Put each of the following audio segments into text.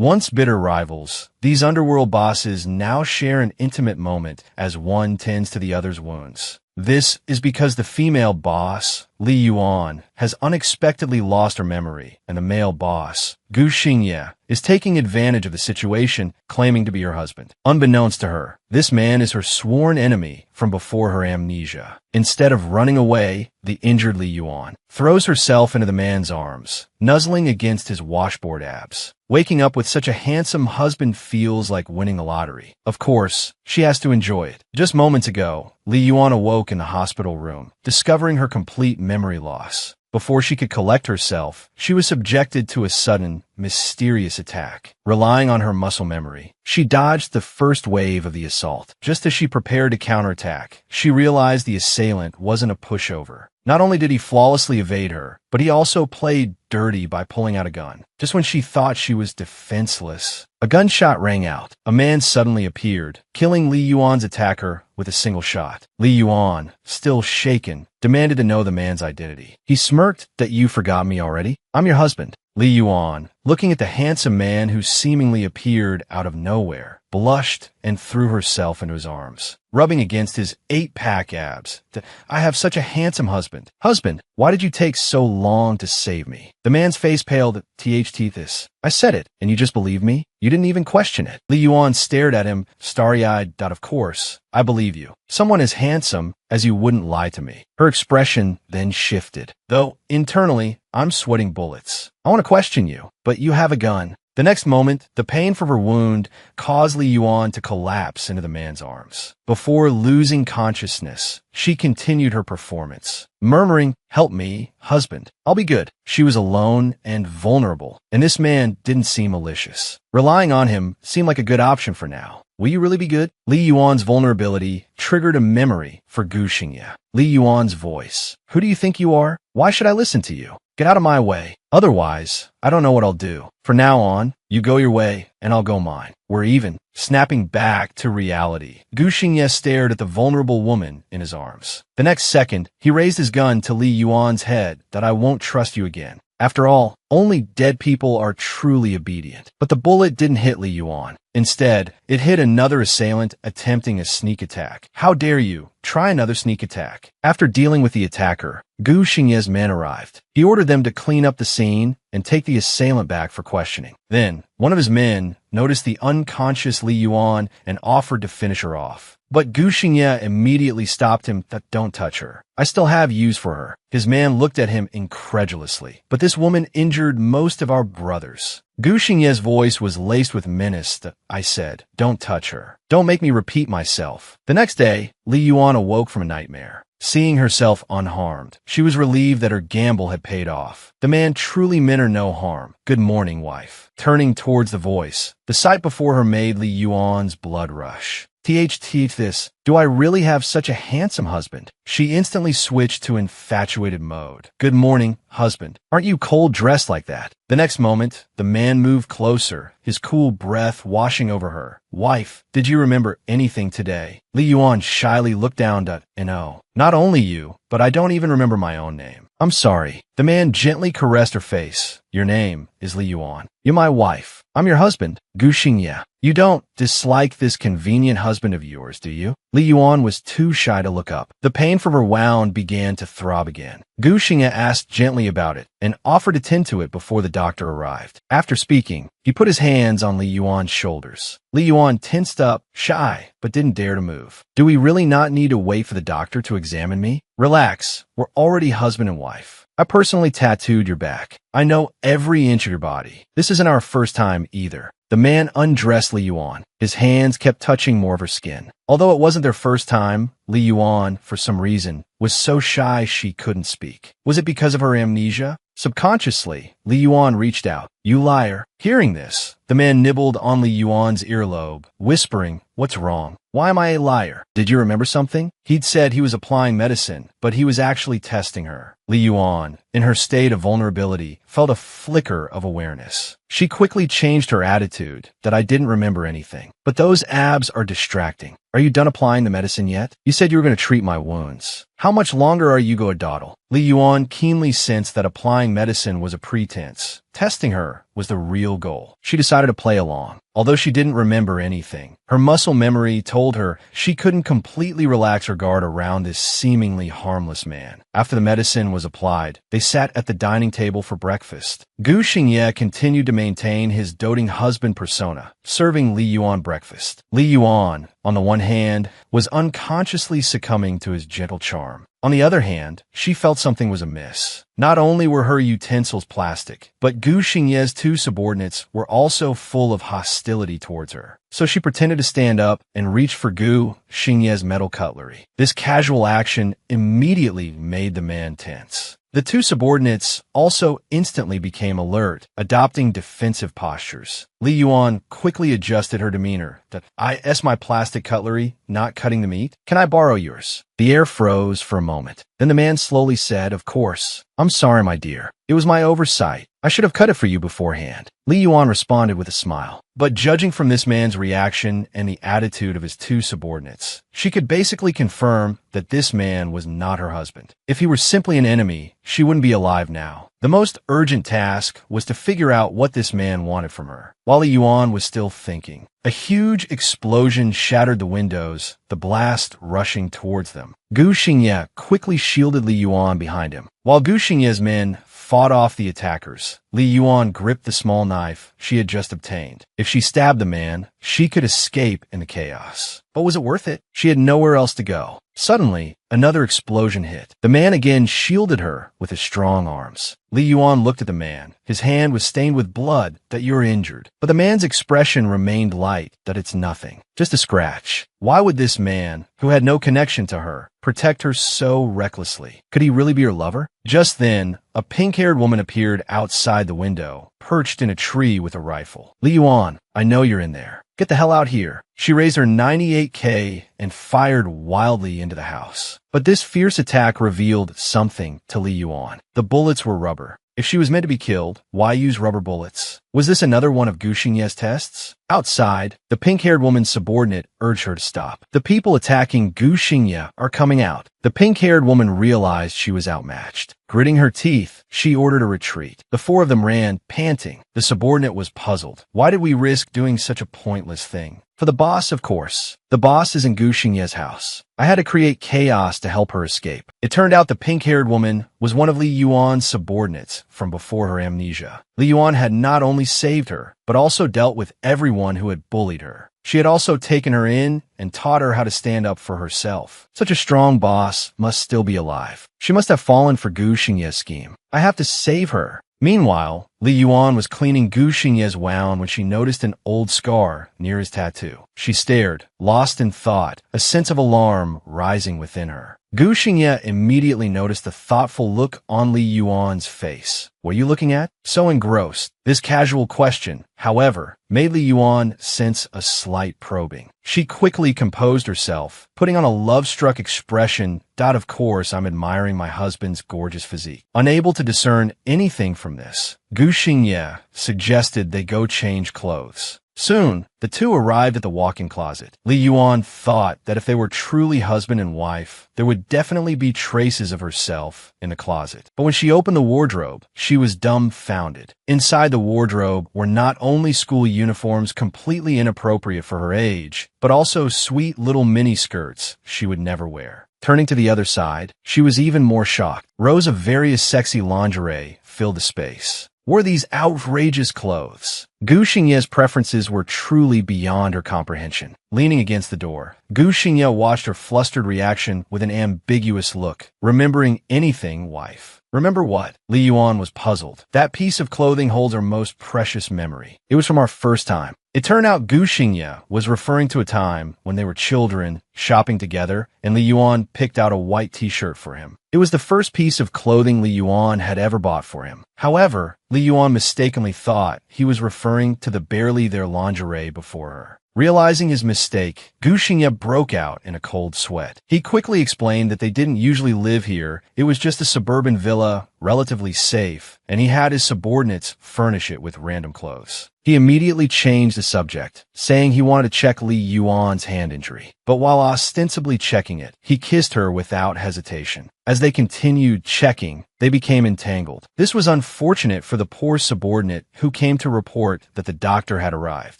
Once bitter rivals, these underworld bosses now share an intimate moment as one tends to the other's wounds. This is because the female boss, Li Yuan, has unexpectedly lost her memory, and the male boss, Gu Xingye, is taking advantage of the situation, claiming to be her husband. Unbeknownst to her, this man is her sworn enemy from before her amnesia. Instead of running away, the injured Li Yuan throws herself into the man's arms, nuzzling against his washboard abs. Waking up with such a handsome husband feels like winning the lottery. Of course, she has to enjoy it. Just moments ago, Li Yuan awoke in the hospital room, discovering her complete memory loss. Before she could collect herself, she was subjected to a sudden, mysterious attack. Relying on her muscle memory, she dodged the first wave of the assault. Just as she prepared to counterattack, she realized the assailant wasn't a pushover. Not only did he flawlessly evade her, but he also played dirty by pulling out a gun. Just when she thought she was defenseless, a gunshot rang out. A man suddenly appeared, killing Li Yuan's attacker with a single shot. Li Yuan, still shaken, demanded to know the man's identity. He smirked. "That you forgot me already? I'm your husband." Li Yuan, looking at the handsome man who seemingly appeared out of nowhere, blushed and threw herself into his arms, rubbing against his 8-pack abs. "I have such a handsome husband." "Husband, why did you take so long to save me?" The man's face paled. "This. I said it, and you just believe me? You didn't even question it." Li Yuan stared at him, starry-eyed. "Of course, I believe you. Someone as handsome as you wouldn't lie to me." Her expression then shifted, though internally, "I'm sweating bullets. I want to question you, but you have a gun." The next moment, the pain from her wound caused Li Yuan to collapse into the man's arms. Before losing consciousness, she continued her performance, murmuring, "Help me, husband. I'll be good." She was alone and vulnerable, and this man didn't seem malicious. Relying on him seemed like a good option for now. Will you really be good? Li Yuan's vulnerability triggered a memory for Gu Xingye. Li Yuan's voice. "Who do you think you are? Why should I listen to you? Get out of my way. Otherwise, I don't know what I'll do. From now on, you go your way, and I'll go mine. We're even." Snapping back to reality, Gu Xingye stared at the vulnerable woman in his arms. The next second, he raised his gun to Li Yuan's head. "I won't trust you again. After all, only dead people are truly obedient." But the bullet didn't hit Li Yuan. Instead, it hit another assailant attempting a sneak attack. "How dare you? Try another sneak attack." After dealing with the attacker, Gu Xingye's men arrived. He ordered them to clean up the scene and take the assailant back for questioning. Then, one of his men noticed the unconscious Li Yuan and offered to finish her off. But Gu Xingye immediately stopped him. "Don't touch her. I still have use for her." His man looked at him incredulously. "But this woman injured most of our brothers." Gu Xingye's voice was laced with menace. "I said, don't touch her. Don't make me repeat myself." The next day, Li Yuan awoke from a nightmare. Seeing herself unharmed, she was relieved that her gamble had paid off. The man truly meant her no harm. "Good morning, wife." Turning towards the voice, the sight before her made Li Yuan's blood rush. This. Do I really have such a handsome husband?" She instantly switched to infatuated mode. "Good morning, husband. Aren't you cold dressed like that?" The next moment, the man moved closer, his cool breath washing over her. "Wife, did you remember anything today?" Li Yuan shyly looked down. "No, not only you, but I don't even remember my own name." "I'm sorry." The man gently caressed her face. "Your name is Li Yuan. You're my wife. I'm your husband, Gu Xingye. You don't dislike this convenient husband of yours, do you?" Li Yuan was too shy to look up. The pain from her wound began to throb again. Gu Xingye asked gently about it and offered to tend to it before the doctor arrived. After speaking, he put his hands on Li Yuan's shoulders. Li Yuan tensed up, shy, but didn't dare to move. "Do we really not need to wait for the doctor to examine me? Relax, we're already husband and wife. I personally tattooed your back. I know every inch of your body. This isn't our first time either." The man undressed Li Yuan. His hands kept touching more of her skin. Although it wasn't their first time, Li Yuan, for some reason, was so shy she couldn't speak. Was it because of her amnesia? Subconsciously, Li Yuan reached out. "You liar." Hearing this, the man nibbled on Li Yuan's earlobe, whispering, "What's wrong?" Why am I a liar? Did you remember something? He'd said he was applying medicine, but he was actually testing her. Li Yuan, in her state of vulnerability, felt a flicker of awareness. She quickly changed her attitude that I didn't remember anything. But those abs are distracting. Are you done applying the medicine yet? You said you were going to treat my wounds. How much longer are you going to dawdle? Li Yuan keenly sensed that applying medicine was a pretense. Testing her was the real goal. She decided to play along. Although she didn't remember anything, her muscle memory told her she couldn't completely relax her guard around this seemingly harmless man. After the medicine was applied, they sat at the dining table for breakfast. Gu Xingye continued to maintain his doting husband persona, serving Li Yuan breakfast. Li Yuan, on the one hand, was unconsciously succumbing to his gentle charm. On the other hand, she felt something was amiss. Not only were her utensils plastic, but Gu Xingye's two subordinates were also full of hostility towards her. So she pretended to stand up and reach for Gu Xingye's metal cutlery. This casual action immediately made the man tense. The two subordinates also instantly became alert, adopting defensive postures. Li Yuan quickly adjusted her demeanor. "Is my plastic cutlery not cutting the meat? Can I borrow yours?" The air froze for a moment. Then the man slowly said, "Of course. I'm sorry, my dear. It was my oversight. I should have cut it for you beforehand." Li Yuan responded with a smile. But judging from this man's reaction and the attitude of his two subordinates, she could basically confirm that this man was not her husband. If he were simply an enemy, she wouldn't be alive now. The most urgent task was to figure out what this man wanted from her. While Li Yuan was still thinking, a huge explosion shattered the windows, the blast rushing towards them. Gu Xingye quickly shielded Li Yuan behind him. While Gu Xingye's men fought off the attackers, Li Yuan gripped the small knife she had just obtained. If she stabbed the man, she could escape in the chaos. But was it worth it? She had nowhere else to go. Suddenly, another explosion hit. The man again shielded her with his strong arms. Li Yuan looked at the man. His hand was stained with blood. "That you're injured." But the man's expression remained light. "That it's nothing. Just a scratch." Why would this man, who had no connection to her, protect her so recklessly? Could he really be her lover? Just then, a pink-haired woman appeared outside the window, perched in a tree with a rifle. "Li Yuan, I know you're in there. Get the hell out here." She raised her 98K and fired wildly into the house. But this fierce attack revealed something to Li Yuan. The bullets were rubber. If she was meant to be killed, why use rubber bullets? Was this another one of Gu Xingye's tests? Outside, the pink-haired woman's subordinate urged her to stop. "The people attacking Gu Xingye are coming out." The pink-haired woman realized she was outmatched. Gritting her teeth, she ordered a retreat. The four of them ran, panting. The subordinate was puzzled. Why did we risk doing such a pointless thing? For the boss, of course. The boss is in Gu Xingye's house. I had to create chaos to help her escape. It turned out the pink-haired woman was one of Li Yuan's subordinates from before her amnesia. Li Yuan had not only saved her, but also dealt with everyone who had bullied her. She had also taken her in and taught her how to stand up for herself. Such a strong boss must still be alive. She must have fallen for Gu Xingye's scheme. I have to save her. Meanwhile, Li Yuan was cleaning Gu Xingye's wound when she noticed an old scar near his tattoo. She stared, lost in thought, a sense of alarm rising within her. Gu Xingye immediately noticed the thoughtful look on Li Yuan's face. "What are you looking at?" So engrossed. This casual question, however, made Li Yuan sense a slight probing. She quickly composed herself, putting on a love-struck expression. "Of course, I'm admiring my husband's gorgeous physique." Unable to discern anything from this, Gu Xingye suggested they go change clothes. Soon, the two arrived at the walk-in closet. Li Yuan thought that if they were truly husband and wife, there would definitely be traces of herself in the closet. But when she opened the wardrobe, she was dumbfounded. Inside the wardrobe were not only school uniforms completely inappropriate for her age, but also sweet little mini-skirts she would never wear. Turning to the other side, she was even more shocked. Rows of various sexy lingerie filled the space. Were these outrageous clothes? Gu Xingye's preferences were truly beyond her comprehension. Leaning against the door, Gu Xingye watched her flustered reaction with an ambiguous look. "Remembering anything, wife." "Remember what?" Li Yuan was puzzled. "That piece of clothing holds our most precious memory. It was from our first time." It turned out Gu Xingye was referring to a time when they were children, shopping together, and Li Yuan picked out a white t-shirt for him. It was the first piece of clothing Li Yuan had ever bought for him. However, Li Yuan mistakenly thought he was referring to the barely there lingerie before her. Realizing his mistake, Gu Xingye broke out in a cold sweat. He quickly explained that they didn't usually live here, it was just a suburban villa, relatively safe, and he had his subordinates furnish it with random clothes. He immediately changed the subject, saying he wanted to check Li Yuan's hand injury. But while ostensibly checking it, he kissed her without hesitation. As they continued checking, they became entangled. This was unfortunate for the poor subordinate who came to report that the doctor had arrived.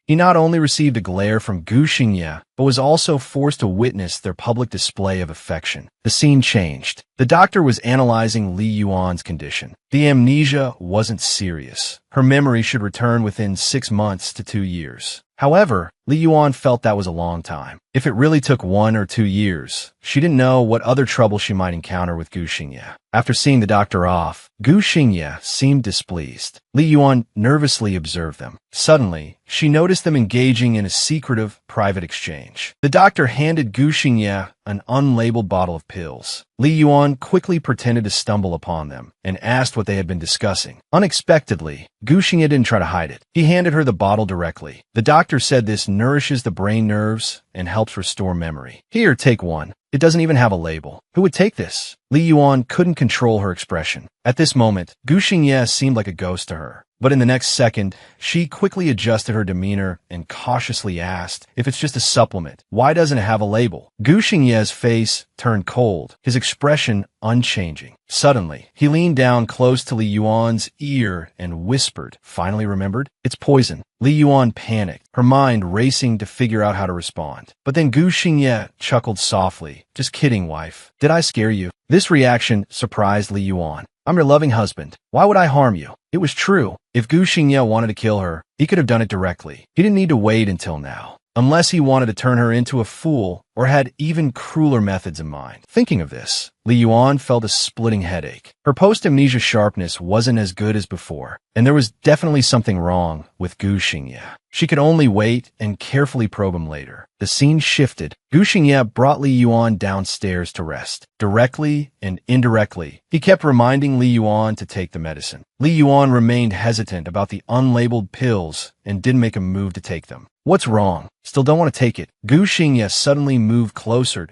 He not only received a glare from Gu Xingye, but was also forced to witness their public display of affection. The scene changed. The doctor was analyzing Li Yuan's condition. The amnesia wasn't serious. Her memory should return within 6 months to 2 years. However, Li Yuan felt that was a long time. If it really took 1 or 2 years, she didn't know what other trouble she might encounter with Gu Xingye. After seeing the doctor off, Gu Xingye seemed displeased. Li Yuan nervously observed them. Suddenly, she noticed them engaging in a secretive, private exchange. The doctor handed Gu Xingye an unlabeled bottle of pills. Li Yuan quickly pretended to stumble upon them and asked what they had been discussing. Unexpectedly, Gu Xingye didn't try to hide it. He handed her the bottle directly. The doctor said this nourishes the brain nerves and helps restore memory. Here, take one. It doesn't even have a label. Who would take this? Li Yuan couldn't control her expression. At this moment, Gu Xingye seemed like a ghost to her. But in the next second, she quickly adjusted her demeanor and cautiously asked, if it's just a supplement, why doesn't it have a label? Gu Xingye's face turned cold, his expression unchanging. Suddenly, he leaned down close to Li Yuan's ear and whispered, finally remembered, it's poison. Li Yuan panicked, her mind racing to figure out how to respond. But then Gu Xingye chuckled softly, just kidding, wife. Did I scare you? This reaction surprised Li Yuan. I'm your loving husband. Why would I harm you? It was true. If Gu Xingye wanted to kill her, he could have done it directly. He didn't need to wait until now. Unless he wanted to turn her into a fool or had even crueler methods in mind. Thinking of this, Li Yuan felt a splitting headache. Her post-amnesia sharpness wasn't as good as before, and there was definitely something wrong with Gu Xingye. She could only wait and carefully probe him later. The scene shifted. Gu Xingye brought Li Yuan downstairs to rest. Directly and indirectly, he kept reminding Li Yuan to take the medicine. Li Yuan remained hesitant about the unlabeled pills and didn't make a move to take them. What's wrong? Still don't want to take it. Gu Xingye suddenly moved closer.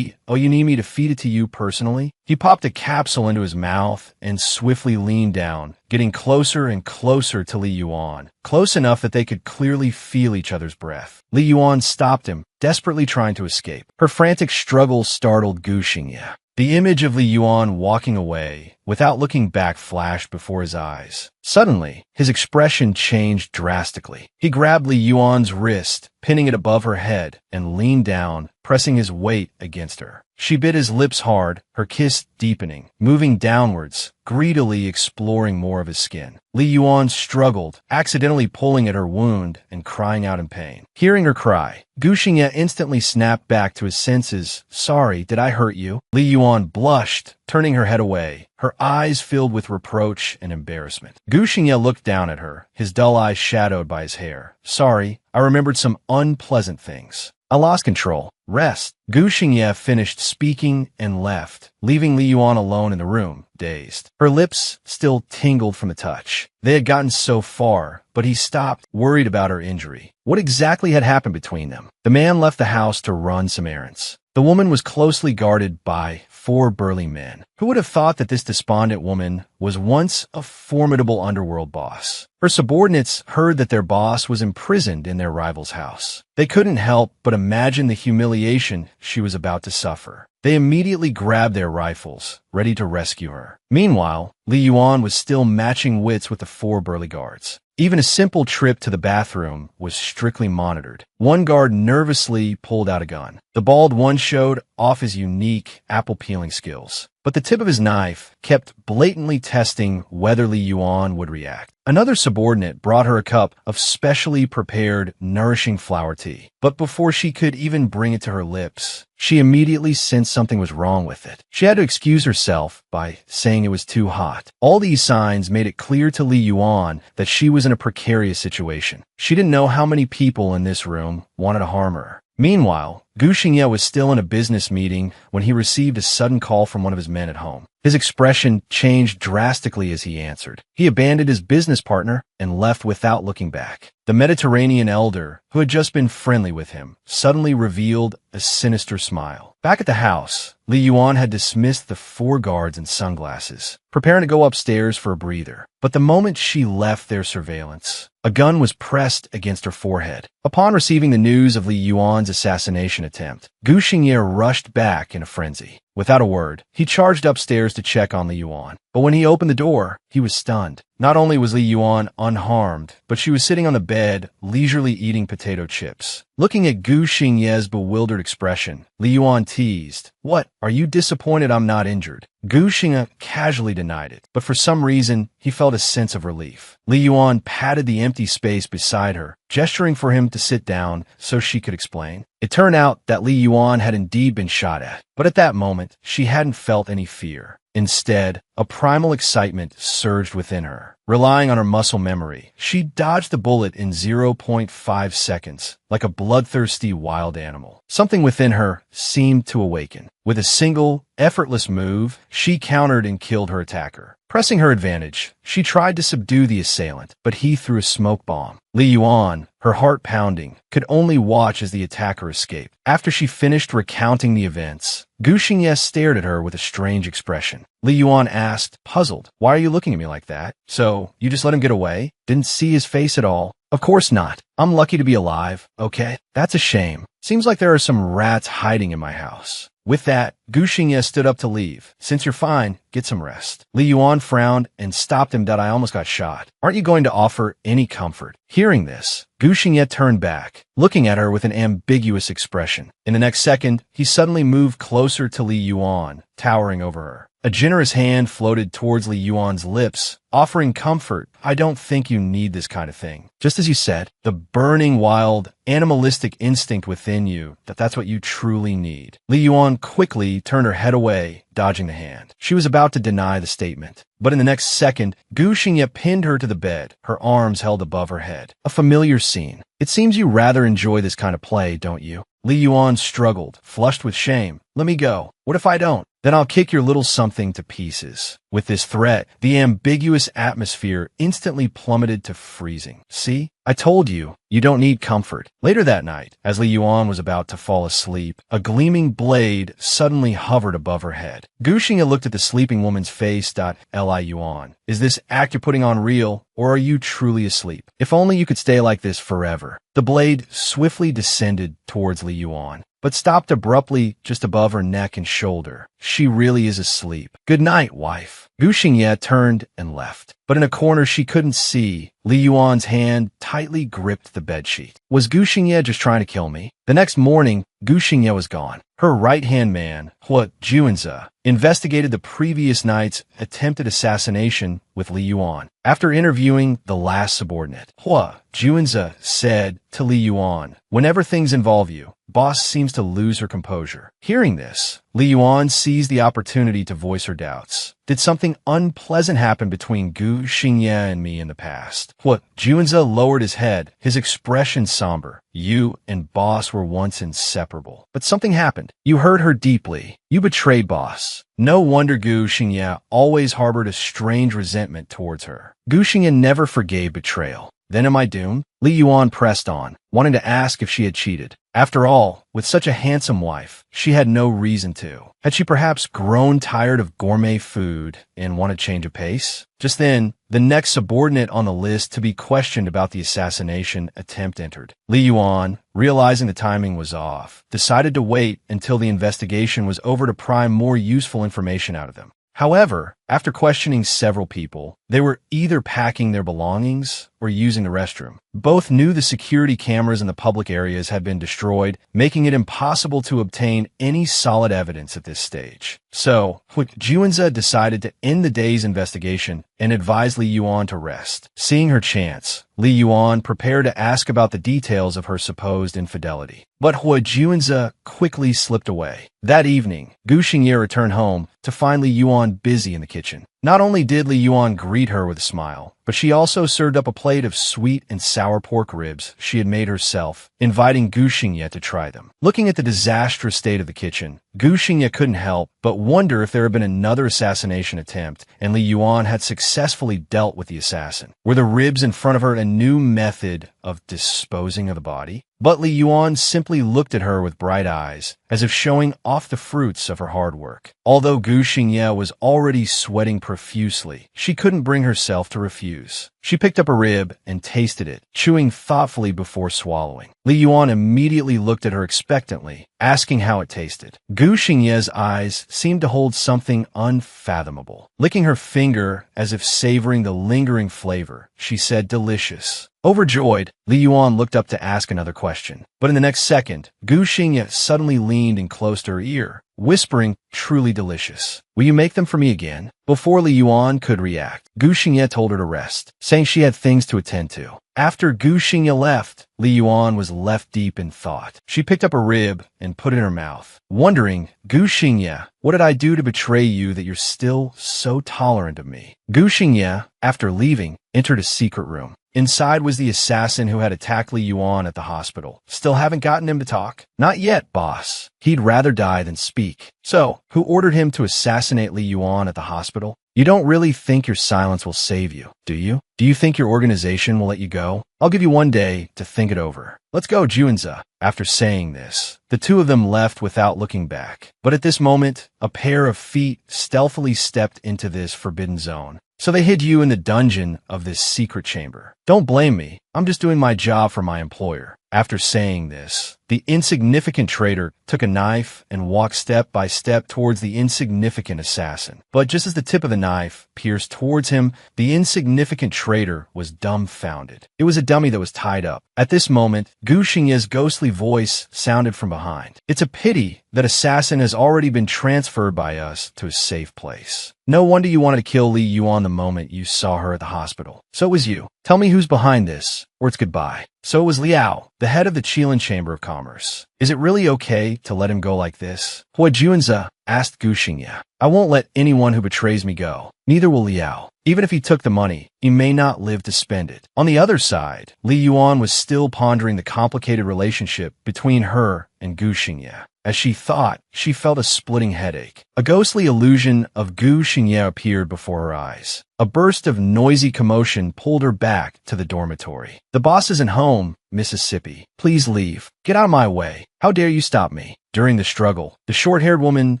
Oh, you need me to feed it to you personally? He popped a capsule into his mouth and swiftly leaned down, getting closer and closer to Li Yuan, close enough that they could clearly feel each other's breath. Li Yuan stopped him, desperately trying to escape. Her frantic struggle startled Gu Xingye. The image of Li Yuan walking away, without looking back, flashed before his eyes. Suddenly, his expression changed drastically. He grabbed Li Yuan's wrist, pinning it above her head, and leaned down, pressing his weight against her. She bit his lips hard, her kiss deepening, moving downwards, greedily exploring more of his skin. Li Yuan struggled, accidentally pulling at her wound and crying out in pain. Hearing her cry, Gu Xingye instantly snapped back to his senses. Sorry, did I hurt you? Li Yuan blushed, turning her head away, her eyes filled with reproach and embarrassment. Gu Xingye looked down at her, his dull eyes shadowed by his hair. Sorry, I remembered some unpleasant things. I lost control. Rest. Gu Xingye finished speaking and left, leaving Li Yuan alone in the room, dazed. Her lips still tingled from the touch. They had gotten so far, but he stopped, worried about her injury. What exactly had happened between them? The man left the house to run some errands. The woman was closely guarded by 4 burly men. Who would have thought that this despondent woman was once a formidable underworld boss? Her subordinates heard that their boss was imprisoned in their rival's house. They couldn't help but imagine the humiliation she was about to suffer. They immediately grabbed their rifles, ready to rescue her. Meanwhile, Li Yuan was still matching wits with the 4 burly guards. Even a simple trip to the bathroom was strictly monitored. One guard nervously pulled out a gun. The bald one showed off his unique apple-peeling skills, but the tip of his knife kept blatantly testing whether Li Yuan would react. Another subordinate brought her a cup of specially prepared, nourishing flower tea. But before she could even bring it to her lips, she immediately sensed something was wrong with it. She had to excuse herself by saying it was too hot. All these signs made it clear to Li Yuan that she was in a precarious situation. She didn't know how many people in this room wanted to harm her. Meanwhile, Gu Xingye was still in a business meeting when he received a sudden call from one of his men at home. His expression changed drastically as he answered. He abandoned his business partner and left without looking back. The Mediterranean elder, who had just been friendly with him, suddenly revealed a sinister smile. Back at the house, Li Yuan had dismissed the 4 guards in sunglasses, preparing to go upstairs for a breather. But the moment she left their surveillance, a gun was pressed against her forehead. Upon receiving the news of Li Yuan's assassination attempt, Gu Xingye rushed back in a frenzy. Without a word, he charged upstairs to check on Li Yuan. But when he opened the door, he was stunned. Not only was Li Yuan unharmed, but she was sitting on the bed, leisurely eating potato chips. Looking at Gu Xingye's bewildered expression, Li Yuan teased, "What, are you disappointed I'm not injured?" Gu Xingye casually denied it, but for some reason, he felt a sense of relief. Li Yuan patted the empty space beside her, gesturing for him to sit down so she could explain. It turned out that Li Yuan had indeed been shot at, but at that moment, she hadn't felt any fear. Instead, a primal excitement surged within her. Relying on her muscle memory, she dodged the bullet in 0.5 seconds, like a bloodthirsty wild animal. Something within her seemed to awaken. With a single, effortless move, she countered and killed her attacker. Pressing her advantage, she tried to subdue the assailant, but he threw a smoke bomb. Li Yuan, her heart pounding, could only watch as the attacker escaped. After she finished recounting the events, Gu Xingye stared at her with a strange expression. Li Yuan asked, puzzled, "Why are you looking at me like that? So, you just let him get away? Didn't see his face at all?" "Of course not. I'm lucky to be alive, okay? That's a shame. Seems like there are some rats hiding in my house." With that, Gu Xingye stood up to leave. "Since you're fine, get some rest." Li Yuan frowned and stopped him. "I almost got shot. Aren't you going to offer any comfort?" Hearing this, Gu Xingye turned back, looking at her with an ambiguous expression. In the next second, he suddenly moved closer to Li Yuan, towering over her. A generous hand floated towards Li Yuan's lips, offering comfort. "I don't think you need this kind of thing. Just as you said, the burning, wild, animalistic instinct within you, that's what you truly need." Li Yuan quickly turned her head away, dodging the hand. She was about to deny the statement. But in the next second, Gu Xingye pinned her to the bed, her arms held above her head. A familiar scene. "It seems you rather enjoy this kind of play, don't you?" Li Yuan struggled, flushed with shame. "Let me go. What if I don't? Then I'll kick your little something to pieces." With this threat, the ambiguous atmosphere instantly plummeted to freezing. "See? I told you, you don't need comfort." Later that night, as Li Yuan was about to fall asleep, a gleaming blade suddenly hovered above her head. Gu Xingye looked at the sleeping woman's face. Li Yuan, is this act you're putting on real, or are you truly asleep? If only you could stay like this forever. The blade swiftly descended towards Li Yuan, but stopped abruptly just above her neck and shoulder. She really is asleep. "Good night, wife." Gu Xingye turned and left, but in a corner she couldn't see, Li Yuan's hand tightly gripped the bedsheet. Was Gu Xingye just trying to kill me? The next morning, Gu Xingye was gone. Her right-hand man, Hua Juanze, investigated the previous night's attempted assassination with Li Yuan. After interviewing the last subordinate, Hua Juanze said to Li Yuan, "Whenever things involve you, boss seems to lose her composure." Hearing this, Li Yuan seized the opportunity to voice her doubts. "Did something unpleasant happen between Gu Xingye and me in the past?" Hua Juanze lowered his head, his expression somber. "You and boss were once inseparable. But something happened. You hurt her deeply. You betrayed boss." No wonder Gu Xingye always harbored a strange resentment towards her. Gu Xingye never forgave betrayal. "Then am I doomed?" Li Yuan pressed on, wanting to ask if she had cheated. After all, with such a handsome wife, she had no reason to. Had she perhaps grown tired of gourmet food and wanted change of pace? Just then, the next subordinate on the list to be questioned about the assassination attempt entered. Li Yuan, realizing the timing was off, decided to wait until the investigation was over to pry more useful information out of them. However, after questioning several people, they were either packing their belongings or using the restroom. Both knew the security cameras in the public areas had been destroyed, making it impossible to obtain any solid evidence at this stage. So, Juanze decided to end the day's investigation and advised Li Yuan to rest. Seeing her chance, Li Yuan prepared to ask about the details of her supposed infidelity. But Hua Juanze quickly slipped away. That evening, Gu Xingye returned home to find Li Yuan busy in the kitchen. Not only did Li Yuan greet her with a smile, but she also served up a plate of sweet and sour pork ribs she had made herself, inviting Gu Xingye to try them. Looking at the disastrous state of the kitchen, Gu Xingye couldn't help but wonder if there had been another assassination attempt and Li Yuan had successfully dealt with the assassin. Were the ribs in front of her a new method of disposing of the body? But Li Yuan simply looked at her with bright eyes, as if showing off the fruits of her hard work. Although Gu Xingye was already sweating profusely, she couldn't bring herself to refuse. She picked up a rib and tasted it, chewing thoughtfully before swallowing. Li Yuan immediately looked at her expectantly, asking how it tasted. Gu Xingye's eyes seemed to hold something unfathomable. Licking her finger as if savoring the lingering flavor, she said, "Delicious." Overjoyed, Li Yuan looked up to ask another question. But in the next second, Gu Xingye suddenly leaned in close to her ear, whispering, "Truly delicious. Will you make them for me again?" Before Li Yuan could react, Gu Xingye told her to rest, saying she had things to attend to. After Gu Xingye left, Li Yuan was left deep in thought. She picked up a rib and put it in her mouth, wondering, "Gu Xingye, what did I do to betray you that you're still so tolerant of me?" Gu Xingye, after leaving, entered a secret room. Inside was the assassin who had attacked Li Yuan at the hospital. "Still haven't gotten him to talk?" "Not yet, boss. He'd rather die than speak." "So, who ordered him to assassinate Li Yuan at the hospital?" "You don't really think your silence will save you, do you? Do you think your organization will let you go? I'll give you one day to think it over. Let's go, Junza." After saying this, the two of them left without looking back. But at this moment, a pair of feet stealthily stepped into this forbidden zone. "So they hid you in the dungeon of this secret chamber. Don't blame me. I'm just doing my job for my employer." After saying this, the insignificant traitor took a knife and walked step by step towards the insignificant assassin. But just as the tip of the knife pierced towards him, the insignificant traitor was dumbfounded. It was a dummy that was tied up. At this moment, Gu Xingye's ghostly voice sounded from behind. "It's a pity that assassin has already been transferred by us to a safe place. No wonder you wanted to kill Li Yuan the moment you saw her at the hospital. So it was you. Tell me who's behind this, or it's goodbye." So it was Liao, the head of the Qilin Chamber of Commerce. "Is it really okay to let him go like this?" "Hua Junza," asked Gu Xingye. "I won't let anyone who betrays me go. Neither will Liao. Even if he took the money, he may not live to spend it." On the other side, Li Yuan was still pondering the complicated relationship between her and Gu Xingye. As she thought, she felt a splitting headache. A ghostly illusion of Gu Xingye appeared before her eyes. A burst of noisy commotion pulled her back to the dormitory. "The boss isn't home, Mississippi. Please leave. Get out of my way. How dare you stop me?" During the struggle, the short-haired woman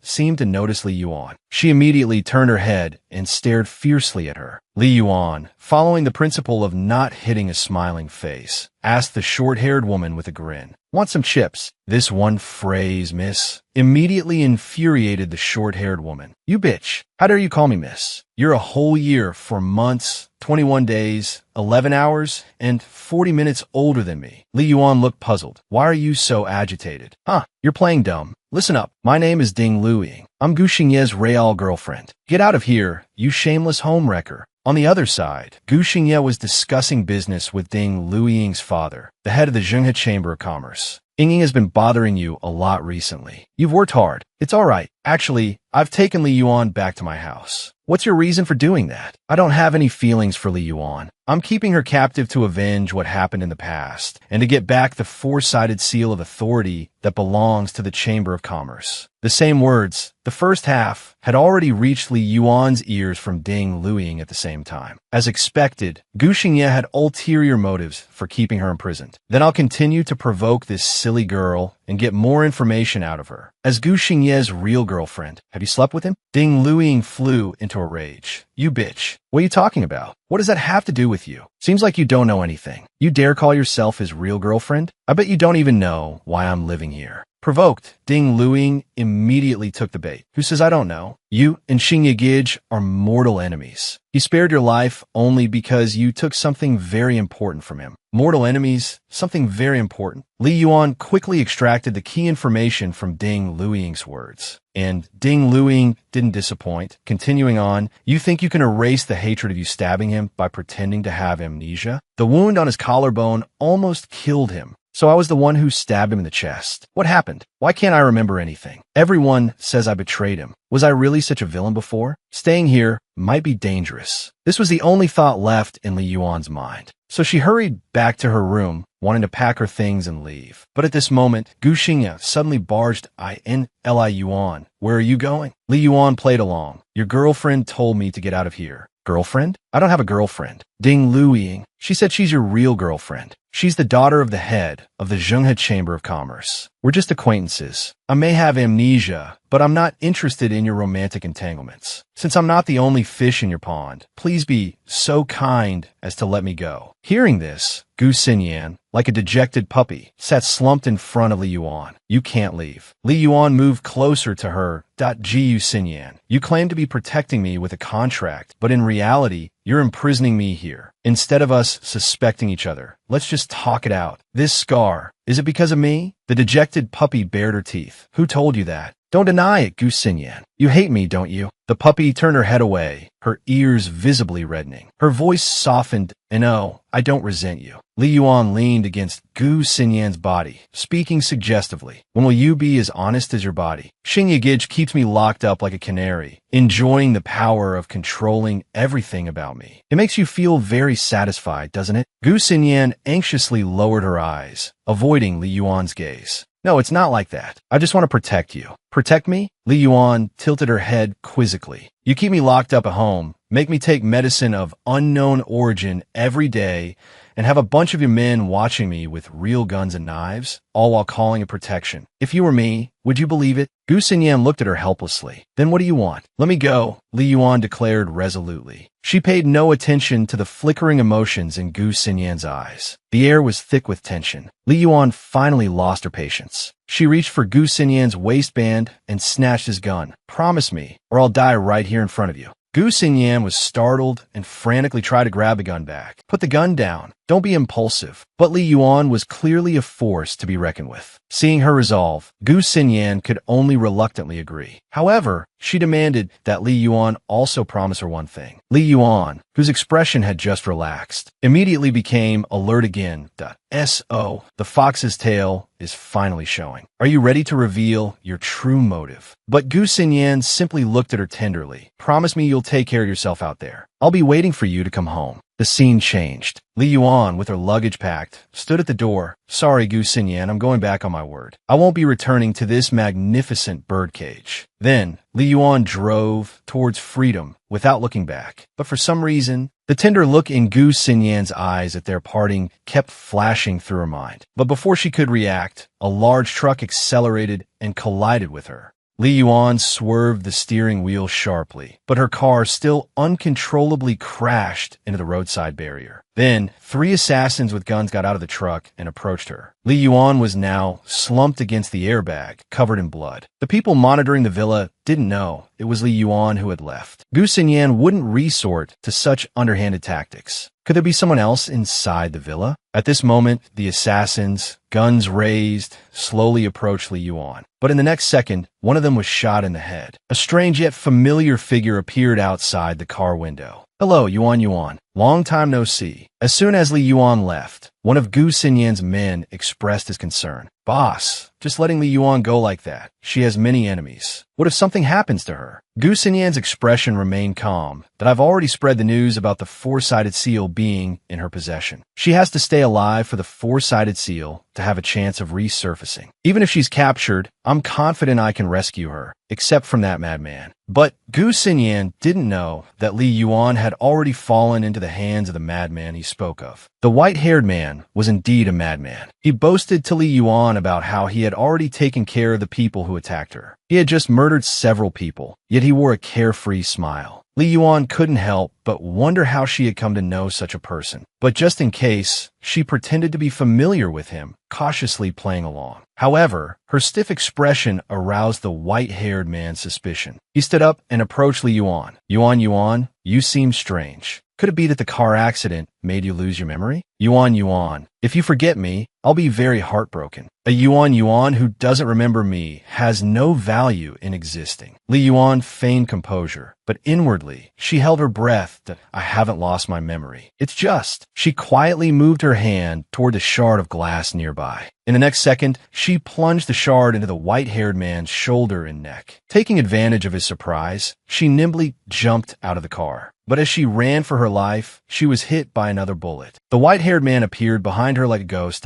seemed to notice Li Yuan. She immediately turned her head and stared fiercely at her. Li Yuan, following the principle of not hitting a smiling face, asked the short-haired woman with a grin, "Want some chips?" This one phrase, miss, immediately infuriated the short-haired woman. "You bitch. How dare you call me miss? You're a whole year, 4 months, 21 days, 11 hours, and 40 minutes older than me." Li Yuan looked puzzled. "Why are you so agitated?" "Huh, you're playing dumb. Listen up. My name is Ding Luiying. I'm Gu Xingye's real girlfriend. Get out of here, you shameless homewrecker." On the other side, Gu Xingye was discussing business with Ding Luiying's father, the head of the Zhenghe Chamber of Commerce. "Ying has been bothering you a lot recently. You've worked hard. It's all right. Actually, I've taken Li Yuan back to my house." "What's your reason for doing that?" "I don't have any feelings for Li Yuan. I'm keeping her captive to avenge what happened in the past and to get back the four-sided seal of authority that belongs to the Chamber of Commerce." The same words, the first half, had already reached Li Yuan's ears from Ding Luiying at the same time. As expected, Gu Xingye had ulterior motives for keeping her imprisoned. "Then I'll continue to provoke this silly girl and get more information out of her. As Gu Xingye's real girlfriend, have you slept with him?" Ding Luiying flew into a rage. "You bitch. What are you talking about? What does that have to do with you? Seems like you don't know anything. You dare call yourself his real girlfriend? I bet you don't even know why I'm living here." Provoked, Ding Luiying immediately took the bait. "Who says I don't know? You and Xingye Gij are mortal enemies. He spared your life only because you took something very important from him." Mortal enemies? Something very important? Li Yuan quickly extracted the key information from Ding Luiying's words. And Ding Luiying didn't disappoint. Continuing on, "You think you can erase the hatred of you stabbing him by pretending to have amnesia? The wound on his collarbone almost killed him. So I was the one who stabbed him in the chest. What happened? Why can't I remember anything? Everyone says I betrayed him. Was I really such a villain before? Staying here might be dangerous. This was the only thought left in Li Yuan's mind. So she hurried back to her room, wanting to pack her things and leave. But at this moment, Gu Xingya suddenly barged in. Li Yuan, where are you going? Li Yuan played along. Your girlfriend told me to get out of here. Girlfriend? I don't have a girlfriend. Ding Luiying. She said she's your real girlfriend. She's the daughter of the head of the Zhenghe Chamber of Commerce. We're just acquaintances. I may have amnesia, but I'm not interested in your romantic entanglements. Since I'm not the only fish in your pond, please be so kind as to let me go. Hearing this, Gu Xinyan, like a dejected puppy, sat slumped in front of Li Yuan. You can't leave. Li Yuan moved closer to her. Gu Xinyan, you claim to be protecting me with a contract, but in reality, you're imprisoning me here. Instead of us suspecting each other, let's just talk it out. This scar, is it because of me? The dejected puppy bared her teeth. Who told you that? Don't deny it, Gu Xinyan. You hate me, don't you? The puppy turned her head away, her ears visibly reddening. Her voice softened. No, I don't resent you. Li Yuan leaned against Gu Xinyan's body, speaking suggestively. When will you be as honest as your body? Xingye Gij keeps me locked up like a canary, enjoying the power of controlling everything about me. It makes you feel very satisfied, doesn't it? Gu Xinyan anxiously lowered her eyes, avoiding Li Yuan's gaze. No, it's not like that. I just want to protect you. Protect me? Li Yuan tilted her head quizzically. You keep me locked up at home, make me take medicine of unknown origin every day, and have a bunch of your men watching me with real guns and knives, all while calling it protection. If you were me, would you believe it? Gu Xinyan looked at her helplessly. Then what do you want? Let me go, Li Yuan declared resolutely. She paid no attention to the flickering emotions in Gu Xinyan's eyes. The air was thick with tension. Li Yuan finally lost her patience. She reached for Gu Xinyan's waistband and snatched his gun. Promise me, or I'll die right here in front of you. Gu Xinyan was startled and frantically tried to grab the gun back. Put the gun down. Don't be impulsive. But Li Yuan was clearly a force to be reckoned with. Seeing her resolve, Gu Xinyan could only reluctantly agree. However, she demanded that Li Yuan also promise her one thing. Li Yuan, whose expression had just relaxed, immediately became alert again. S.O. The fox's tail is finally showing. Are you ready to reveal your true motive? But Gu Xinyan simply looked at her tenderly. Promise me you'll take care of yourself out there. I'll be waiting for you to come home. The scene changed. Li Yuan, with her luggage packed, stood at the door. Sorry, Gu Xinyan, I'm going back on my word. I won't be returning to this magnificent birdcage. Then, Li Yuan drove towards freedom without looking back. But for some reason, the tender look in Gu Xinyan's eyes at their parting kept flashing through her mind. But before she could react, a large truck accelerated and collided with her. Li Yuan swerved the steering wheel sharply, but her car still uncontrollably crashed into the roadside barrier. Then, 3 assassins with guns got out of the truck and approached her. Li Yuan was now slumped against the airbag, covered in blood. The people monitoring the villa didn't know it was Li Yuan who had left. Gu Xinyan wouldn't resort to such underhanded tactics. Could there be someone else inside the villa? At this moment, the assassins, guns raised, slowly approached Li Yuan. But in the next second, one of them was shot in the head. A strange yet familiar figure appeared outside the car window. Hello, Yuan. Long time no see. As soon as Li Yuan left, one of Gu Xinyan's men expressed his concern. Boss, just letting Li Yuan go like that. She has many enemies. What if something happens to her? Gu Xinyan's expression remained calm, that I've already spread the news about the 4-sided seal being in her possession. She has to stay alive for the 4-sided seal to have a chance of resurfacing. Even if she's captured, I'm confident I can rescue her, except from that madman. But Gu Xinyan didn't know that Li Yuan had already fallen into the hands of the madman he spoke of. The white-haired man was indeed a madman. He boasted to Li Yuan about how he had already taken care of the people who attacked her. He had just murdered several people, yet he wore a carefree smile. Li Yuan couldn't help but wonder how she had come to know such a person. But just in case, she pretended to be familiar with him, cautiously playing along. However, her stiff expression aroused the white-haired man's suspicion. He stood up and approached Li Yuan. Yuan, you seem strange. Could it be that the car accident made you lose your memory? Yuan Yuan. If you forget me, I'll be very heartbroken. A Yuan Yuan who doesn't remember me has no value in existing. Li Yuan feigned composure, but inwardly, she held her breath that I haven't lost my memory. It's just. She quietly moved her hand toward the shard of glass nearby. In the next second, she plunged the shard into the white-haired man's shoulder and neck. Taking advantage of his surprise, she nimbly jumped out of the car. But as she ran for her life, she was hit by another bullet. The white-haired man appeared behind her like a ghost.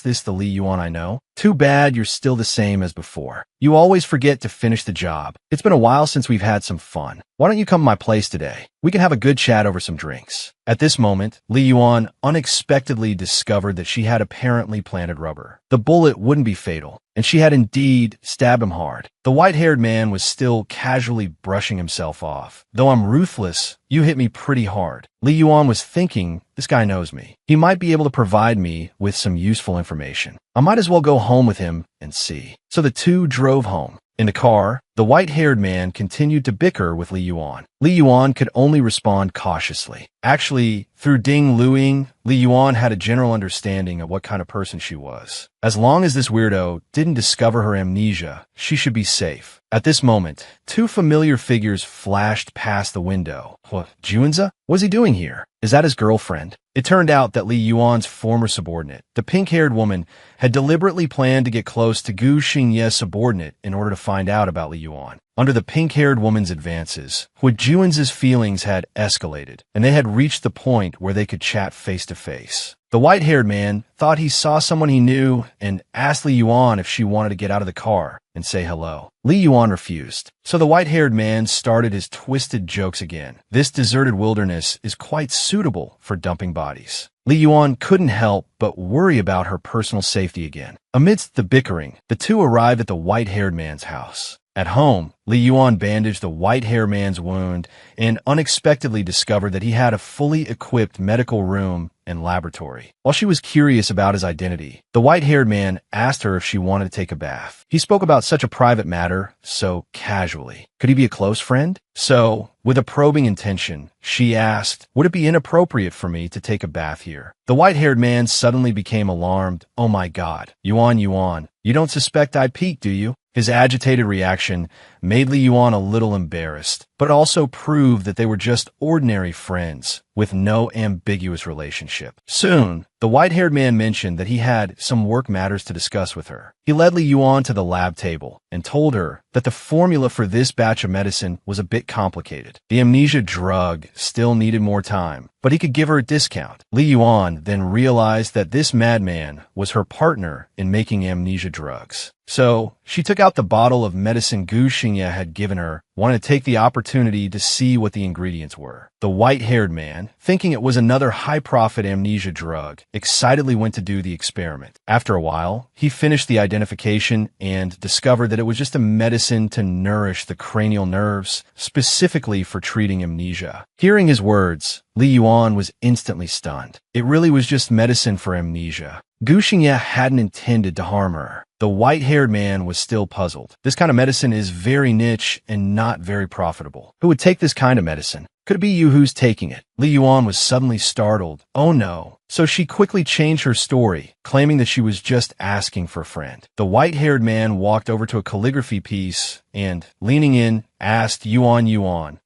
This the Li Yuan I know? Too bad you're still the same as before. You always forget to finish the job. It's been a while since we've had some fun. Why don't you come to my place today? We can have a good chat over some drinks. At this moment, Li Yuan unexpectedly discovered that she had apparently planted rubber. The bullet wouldn't be fatal, and she had indeed stabbed him hard. The white-haired man was still casually brushing himself off. Though I'm ruthless, you hit me pretty hard. Li Yuan was thinking, this guy knows me. He might be able to provide me with some useful information. I might as well go home with him and see. So the two drove home. In the car, the white-haired man continued to bicker with Li Yuan. Li Yuan could only respond cautiously. Actually, through Ding Luing, Li Yuan had a general understanding of what kind of person she was. As long as this weirdo didn't discover her amnesia, she should be safe. At this moment, two familiar figures flashed past the window. What, Junza? What's he doing here? Is that his girlfriend? It turned out that Li Yuan's former subordinate, the pink-haired woman, had deliberately planned to get close to Gu Xingye's subordinate in order to find out about Li Yuan. Under the pink-haired woman's advances, Junza's feelings had escalated, and they had reached the point where they could chat face-to-face. The white-haired man thought he saw someone he knew and asked Li Yuan if she wanted to get out of the car and say hello. Li Yuan refused. So the white-haired man started his twisted jokes again. This deserted wilderness is quite suitable for dumping bodies. Li Yuan couldn't help but worry about her personal safety again. Amidst the bickering, the two arrived at the white-haired man's house. At home, Li Yuan bandaged the white-haired man's wound and unexpectedly discovered that he had a fully equipped medical room and laboratory. While she was curious about his identity, the white-haired man asked her if she wanted to take a bath. He spoke about such a private matter so casually. Could he be a close friend? So, with a probing intention, she asked, would it be inappropriate for me to take a bath here? The white-haired man suddenly became alarmed. Oh my God. Yuan, you don't suspect I peeked, do you? His agitated reaction made Li Yuan a little embarrassed, but also proved that they were just ordinary friends with no ambiguous relationship. Soon, the white-haired man mentioned that he had some work matters to discuss with her. He led Li Yuan to the lab table and told her that the formula for this batch of medicine was a bit complicated. The amnesia drug still needed more time, but he could give her a discount. Li Yuan then realized that this madman was her partner in making amnesia drugs. So, she took out the bottle of medicine Gu Xingye had given her, wanted to take the opportunity to see what the ingredients were. The white-haired man, thinking it was another high-profit amnesia drug, excitedly went to do the experiment. After a while, he finished the identification and discovered that it was just a medicine to nourish the cranial nerves, specifically for treating amnesia. Hearing his words, Li Yuan was instantly stunned. It really was just medicine for amnesia. Gu Xingye hadn't intended to harm her. The white-haired man was still puzzled. This kind of medicine is very niche and not very profitable. Who would take this kind of medicine? Could it be you who's taking it? Li Yuan was suddenly startled. Oh no. So she quickly changed her story, claiming that she was just asking for a friend. The white-haired man walked over to a calligraphy piece and, leaning in, asked Yuan,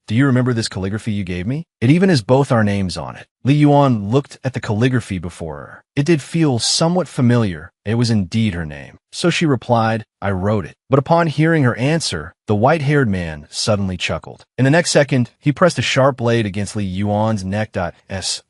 do you remember this calligraphy you gave me? It even has both our names on it. Li Yuan looked at the calligraphy before her. It did feel somewhat familiar. It was indeed her name. So she replied, I wrote it. But upon hearing her answer, the white-haired man suddenly chuckled. In the next second, he pressed a sharp blade against Li Yuan's neck.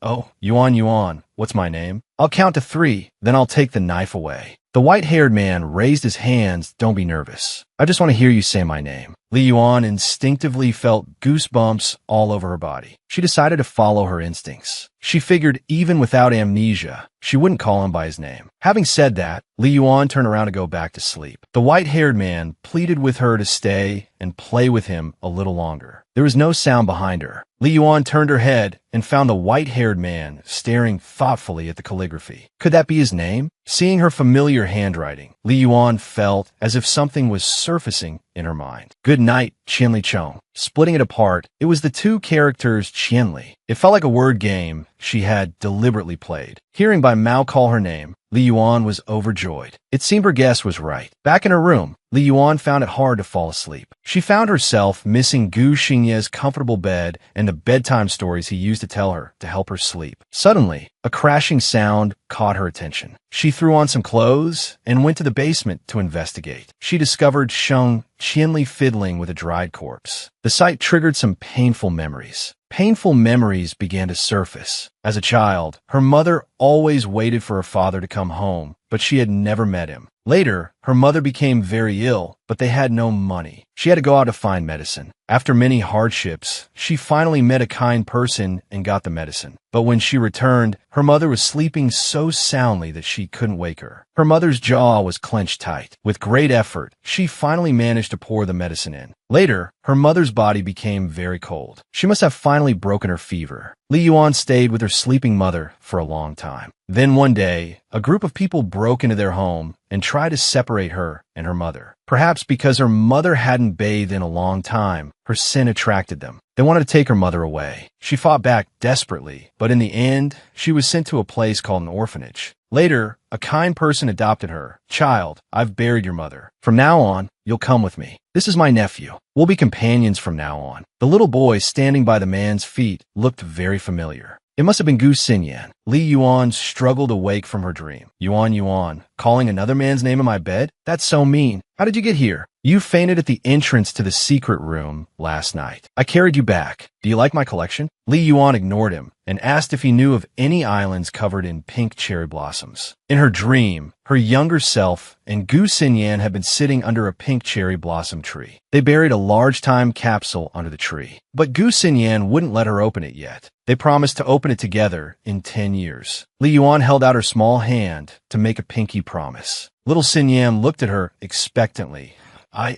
Oh, Yuan, what's my name? I'll count to 3, then I'll take the knife away. The white-haired man raised his hands. Don't be nervous. I just want to hear you say my name. Li Yuan instinctively felt goosebumps all over her body. She decided to follow her instincts. She figured even without amnesia, she wouldn't call him by his name. Having said that, Li Yuan turned around to go back to sleep. The white-haired man pleaded with her to stay and play with him a little longer. There was no sound behind her. Li Yuan turned her head and found the white-haired man staring thoughtfully at the calligraphy. Could that be his name? Seeing her familiar handwriting, Li Yuan felt as if something was surfacing in her mind. Good night, Qinli Chong. splitting it apart. It was the two characters Qianli. It felt like a word game she had deliberately played. Hearing Bai Mao call her name, Li Yuan was overjoyed. It seemed her guess was right. Back in her room, Li Yuan found it hard to fall asleep. She found herself missing Gu Xingye's comfortable bed and the bedtime stories he used to tell her to help her sleep. Suddenly, a crashing sound caught her attention. She threw on some clothes and went to the basement to investigate. She discovered Sheng Qianli fiddling with a dried corpse. The sight triggered some painful memories. Painful memories began to surface. As a child, her mother always waited for her father to come home, but she had never met him. Later, her mother became very ill, but they had no money. She had to go out to find medicine. After many hardships, she finally met a kind person and got the medicine. But when she returned, her mother was sleeping so soundly that she couldn't wake her. Her mother's jaw was clenched tight. With great effort, she finally managed to pour the medicine in. Later, her mother's body became very cold. She must have finally broken her fever. Li Yuan stayed with her sleeping mother for a long time. Then one day, a group of people broke into their home and tried to separate her and her mother. Perhaps because her mother hadn't bathed in a long time, her sin attracted them. They wanted to take her mother away. She fought back desperately, but in the end, she was sent to a place called an orphanage. Later, a kind person adopted her. "Child, I've buried your mother. From now on, you'll come with me. This is my nephew. We'll be companions from now on." The little boy standing by the man's feet looked very familiar. It must have been Gu Xinyan. Li Yuan struggled awake from her dream. "Yuan, Yuan, calling another man's name in my bed? That's so mean. How did you get here? You fainted at the entrance to the secret room last night. I carried you back. Do you like my collection?" Li Yuan ignored him and asked if he knew of any islands covered in pink cherry blossoms. In her dream, her younger self and Gu Xinyan had been sitting under a pink cherry blossom tree. They buried a large time capsule under the tree, but Gu Xinyan wouldn't let her open it yet. They promised to open it together in 10 years. Li Yuan held out her small hand to make a pinky promise. Little Xinyan looked at her expectantly.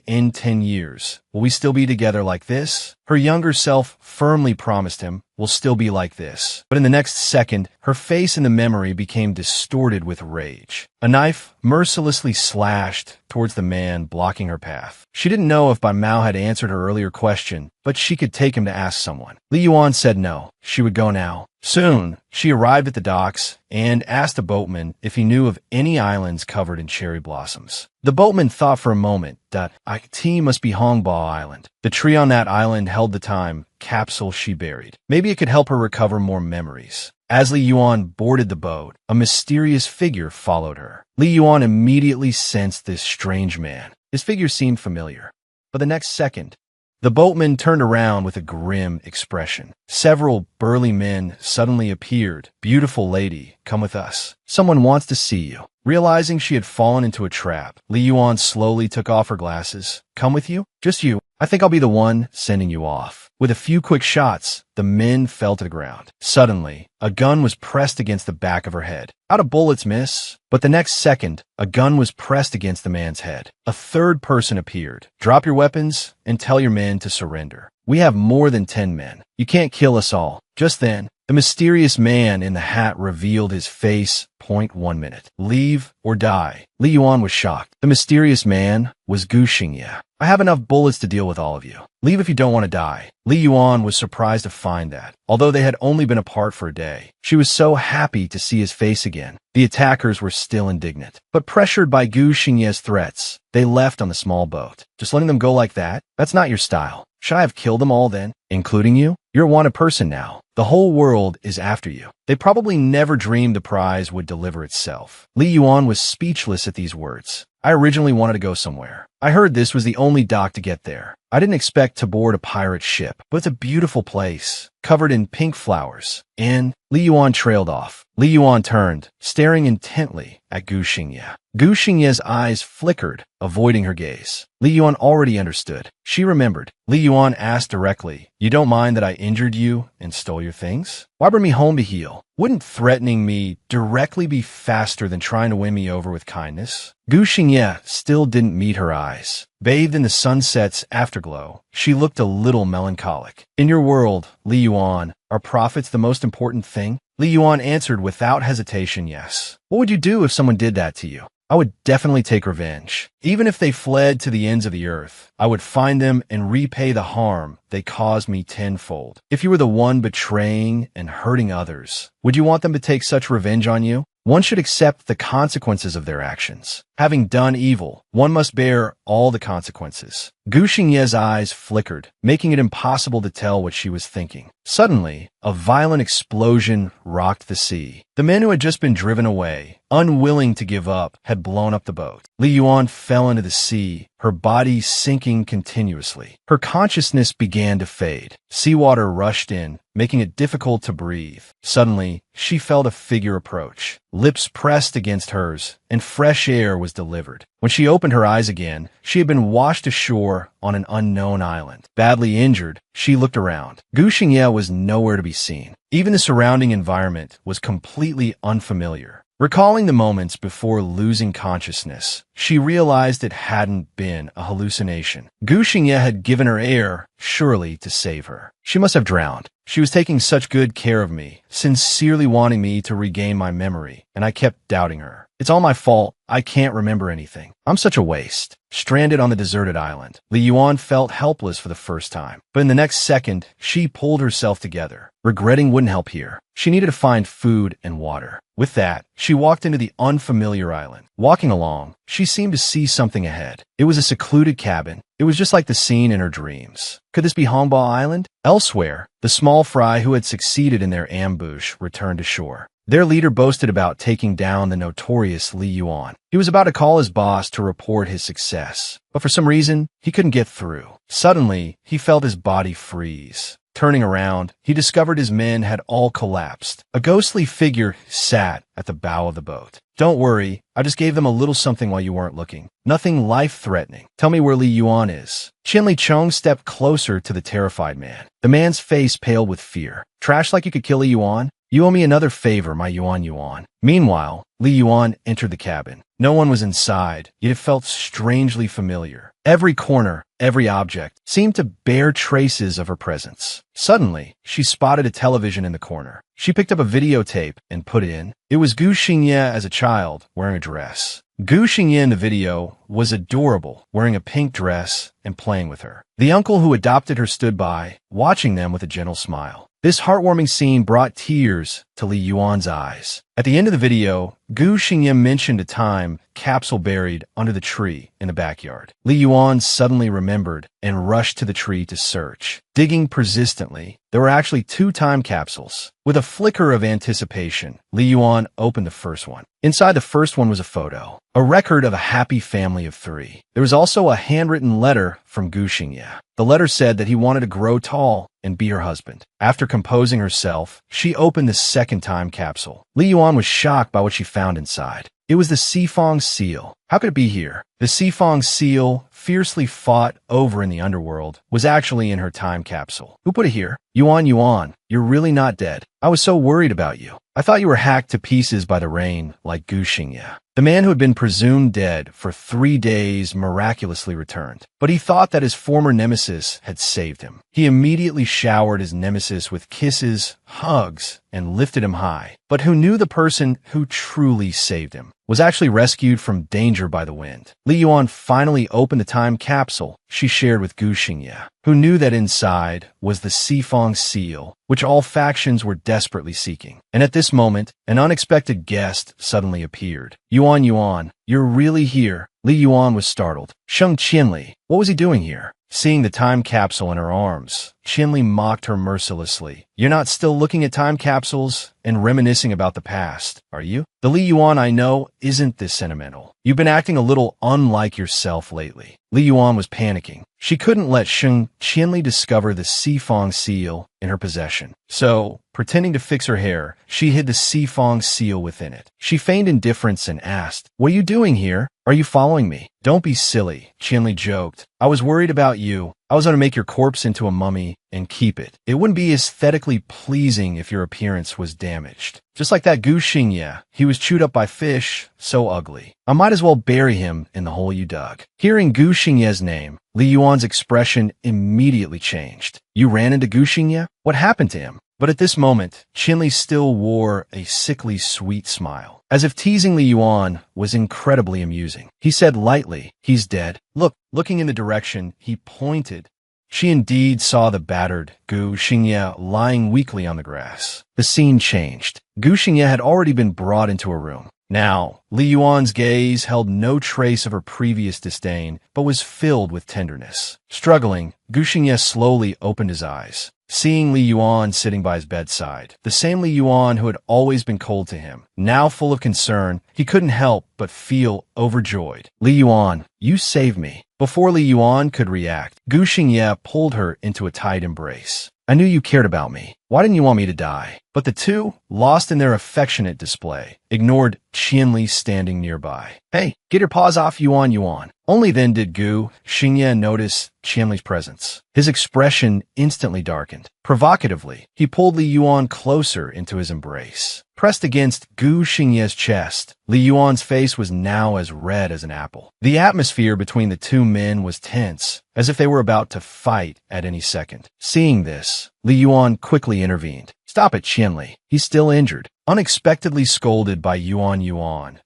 In 10 years, will we still be together like this? Her younger self firmly promised him, we'll still be like this. But in the next second, her face in the memory became distorted with rage. A knife mercilessly slashed towards the man blocking her path. She didn't know if Bai Mao had answered her earlier question, but she could take him to ask someone. Li Yuan said no, she would go now. Soon, she arrived at the docks and asked a boatman if he knew of any islands covered in cherry blossoms. The boatman thought for a moment that it must be Hongba Island. The tree on that island held the time capsule she buried. Maybe it could help her recover more memories. As Li Yuan boarded the boat, a mysterious figure followed her. Li Yuan immediately sensed this strange man. His figure seemed familiar. But the next second, the boatman turned around with a grim expression. Several burly men suddenly appeared. "Beautiful lady, come with us. Someone wants to see you." Realizing she had fallen into a trap, Li Yuan slowly took off her glasses. "Come with you? Just you? I think I'll be the one sending you off." With a few quick shots, the men fell to the ground. Suddenly, a gun was pressed against the back of her head. How'd the bullets miss? But the next second, a gun was pressed against the man's head. A third person appeared. "Drop your weapons and tell your men to surrender. We have more than 10 men. You can't kill us all." Just then, the mysterious man in the hat revealed his face. "1 minute. Leave or die." Li Yuan was shocked. The mysterious man was Gu Xingye. "I have enough bullets to deal with all of you. Leave if you don't want to die." Li Yuan was surprised to find that, although they had only been apart for a day, she was so happy to see his face again. The attackers were still indignant, but pressured by Gu Xingye's threats, they left on the small boat. "Just letting them go like that? That's not your style. Should I have killed them all then, including you? You're a wanted person now. The whole world is after you." They probably never dreamed the prize would deliver itself. Li Yuan was speechless at these words. "I originally wanted to go somewhere. I heard this was the only dock to get there. I didn't expect to board a pirate ship, but it's a beautiful place, covered in pink flowers." And Li Yuan trailed off. Li Yuan turned, staring intently at Gu Xingye. Gu Xingye's eyes flickered, avoiding her gaze. Li Yuan already understood. She remembered. Li Yuan asked directly, "You don't mind that I injured you and stole your things? Why bring me home to heal? Wouldn't threatening me directly be faster than trying to win me over with kindness?" Gu Xingye still didn't meet her eyes. Bathed in the sunset's afterglow, she looked a little melancholic. "In your world, Li Yuan, are profits the most important thing?" Li Yuan answered without hesitation, "Yes." "What would you do if someone did that to you?" I would definitely take revenge. Even if they fled to the ends of the earth, I would find them and repay the harm they caused me tenfold. If you were the one betraying and hurting others, would you want them to take such revenge on you? One should accept the consequences of their actions. Having done evil, one must bear all the consequences. Gu Xingye's eyes flickered, making it impossible to tell what she was thinking. Suddenly, a violent explosion rocked the sea. The men who had just been driven away, unwilling to give up, had blown up the boat. Li Yuan fell into the sea, her body sinking continuously. Her consciousness began to fade. Seawater rushed in, making it difficult to breathe. Suddenly, she felt a figure approach. Lips pressed against hers, and fresh air was delivered. When she opened her eyes again, she had been washed ashore on an unknown island. Badly injured, she looked around. Gu Xingye was nowhere to be seen. Even the surrounding environment was completely unfamiliar. Recalling the moments before losing consciousness, she realized it hadn't been a hallucination. Gu Xingye had given her air, surely to save her. She must have drowned. She was taking such good care of me, sincerely wanting me to regain my memory, and I kept doubting her. It's all my fault. I can't remember anything. I'm such a waste. Stranded on the deserted island, Li Yuan felt helpless for the first time. But in the next second, she pulled herself together. Regretting wouldn't help here. She needed to find food and water. With that, she walked into the unfamiliar island. Walking along, she seemed to see something ahead. It was a secluded cabin. It was just like the scene in her dreams. Could this be Hongba Island? Elsewhere, the small fry who had succeeded in their ambush returned to shore. Their leader boasted about taking down the notorious Li Yuan. He was about to call his boss to report his success, but for some reason, he couldn't get through. Suddenly, he felt his body freeze. Turning around, he discovered his men had all collapsed. A ghostly figure sat at the bow of the boat. Don't worry, I just gave them a little something while you weren't looking. Nothing life-threatening. Tell me where Li Yuan is. Qin Li Chong stepped closer to the terrified man. The man's face paled with fear. Trash like you could kill Li Yuan? You owe me another favor, my Yuan. Meanwhile, Li Yuan entered the cabin. No one was inside, yet it felt strangely familiar. Every corner, every object, seemed to bear traces of her presence. Suddenly, she spotted a television in the corner. She picked up a videotape and put it in. It was Gu Xingye as a child, wearing a dress. Gu Xingye in the video was adorable, wearing a pink dress and playing with her. The uncle who adopted her stood by, watching them with a gentle smile. This heartwarming scene brought tears to Li Yuan's eyes. At the end of the video, Gu Xingye mentioned a time capsule buried under the tree in the backyard. Li Yuan suddenly remembered and rushed to the tree to search. Digging persistently, there were actually 2 time capsules. With a flicker of anticipation, Li Yuan opened the first one. Inside the first one was a photo, a record of a happy family of 3. There was also a handwritten letter from Gu Xingye. The letter said that he wanted to grow tall and be her husband. After composing herself, she opened the second time capsule. Li Yuan was shocked by what she found inside. It was the Sifong seal. How could it be here? The Sifong seal, fiercely fought over in the underworld, was actually in her time capsule. Who put it here? Yuan, you're really not dead. I was so worried about you. I thought you were hacked to pieces by the rain, like Gu Xingye. The man who had been presumed dead for 3 days miraculously returned, but he thought that his former nemesis had saved him. He immediately showered his nemesis with kisses, hugs, and lifted him high. But who knew the person who truly saved him was actually rescued from danger by the wind? Li Yuan finally opened the time capsule she shared with Gu Xingye, who knew that inside was the Sifong seal, which all factions were desperately seeking. And at this moment, an unexpected guest suddenly appeared. Yuan, you're really here. Li Yuan was startled. Sheng Qinli, what was he doing here? Seeing the time capsule in her arms, Qinli mocked her mercilessly. You're not still looking at time capsules and reminiscing about the past, are you? The Li Yuan I know isn't this sentimental. You've been acting a little unlike yourself lately. Li Yuan was panicking. She couldn't let Sheng Qinli discover the Sifong seal in her possession. So, pretending to fix her hair, she hid the Sifong seal within it. She feigned indifference and asked, what are you doing here? Are you following me? Don't be silly, Qinli joked. I was worried about you. I was going to make your corpse into a mummy and keep it. It wouldn't be aesthetically pleasing if your appearance was damaged. Just like that Gu Xingye, he was chewed up by fish, so ugly. I might as well bury him in the hole you dug. Hearing Gu Xingye's name, Li Yuan's expression immediately changed. You ran into Gu Xingye? What happened to him? But at this moment, Qinli still wore a sickly sweet smile. as if teasing Li Yuan was incredibly amusing. He said lightly, "He's dead." Looking in the direction he pointed, she indeed saw the battered Gu Xingye lying weakly on the grass. The scene changed. Gu Xingye had already been brought into a room. Now, Li Yuan's gaze held no trace of her previous disdain, but was filled with tenderness. Struggling, Gu Xingye slowly opened his eyes, seeing Li Yuan sitting by his bedside. The same Li Yuan who had always been cold to him. Now full of concern, he couldn't help but feel overjoyed. "Li Yuan, you saved me." Before Li Yuan could react, Gu Xingye pulled her into a tight embrace. "I knew you cared about me. Why didn't you want me to die?" But the two, lost in their affectionate display, ignored Qianli standing nearby. "Hey, get your paws off Yuan. Only then did Gu Xingye notice Qianli's presence. His expression instantly darkened. Provocatively, he pulled Li Yuan closer into his embrace. Pressed against Gu Xingye's chest, Li Yuan's face was now as red as an apple. The atmosphere between the two men was tense, as if they were about to fight at any second. Seeing this, Li Yuan quickly intervened. "Stop it, Qianli. He's still injured." Unexpectedly scolded by Yuan,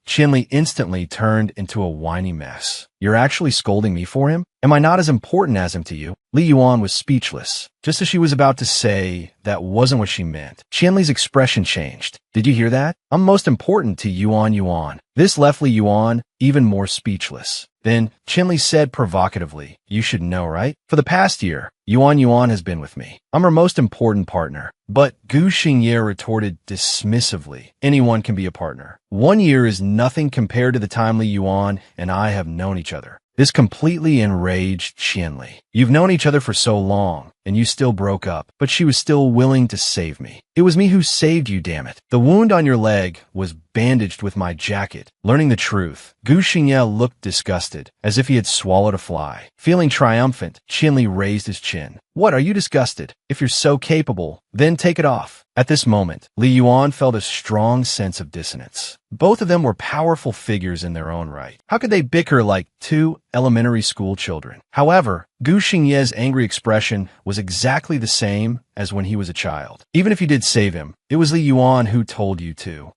Qianli instantly turned into a whiny mess. "You're actually scolding me for him? Am I not as important as him to you?" Li Yuan was speechless. Just as she was about to say that wasn't what she meant, Qianli's expression changed. "Did you hear that? I'm most important to Yuan. This left Li Yuan even more speechless. Then Qianli said provocatively, "You should know, right? For the past year, Yuan has been with me. I'm her most important partner." But Gu Xingye retorted dismissively, "Anyone can be a partner. 1 year is nothing compared to the time Li Yuan and I have known each other." This completely enraged Qianli. "You've known each other for so long, and you still broke up, but she was still willing to save me. It was me who saved you, damn it. The wound on your leg was bandaged with my jacket." Learning the truth, Gu Xingye looked disgusted, as if he had swallowed a fly. Feeling triumphant, Qianli raised his chin. "What, are you disgusted? If you're so capable, then take it off." At this moment, Li Yuan felt a strong sense of dissonance. Both of them were powerful figures in their own right. How could they bicker like two elementary school children? However, Gu Xingye's angry expression was exactly the same as when he was a child. "Even if you did save him, it was Li Yuan who told you to."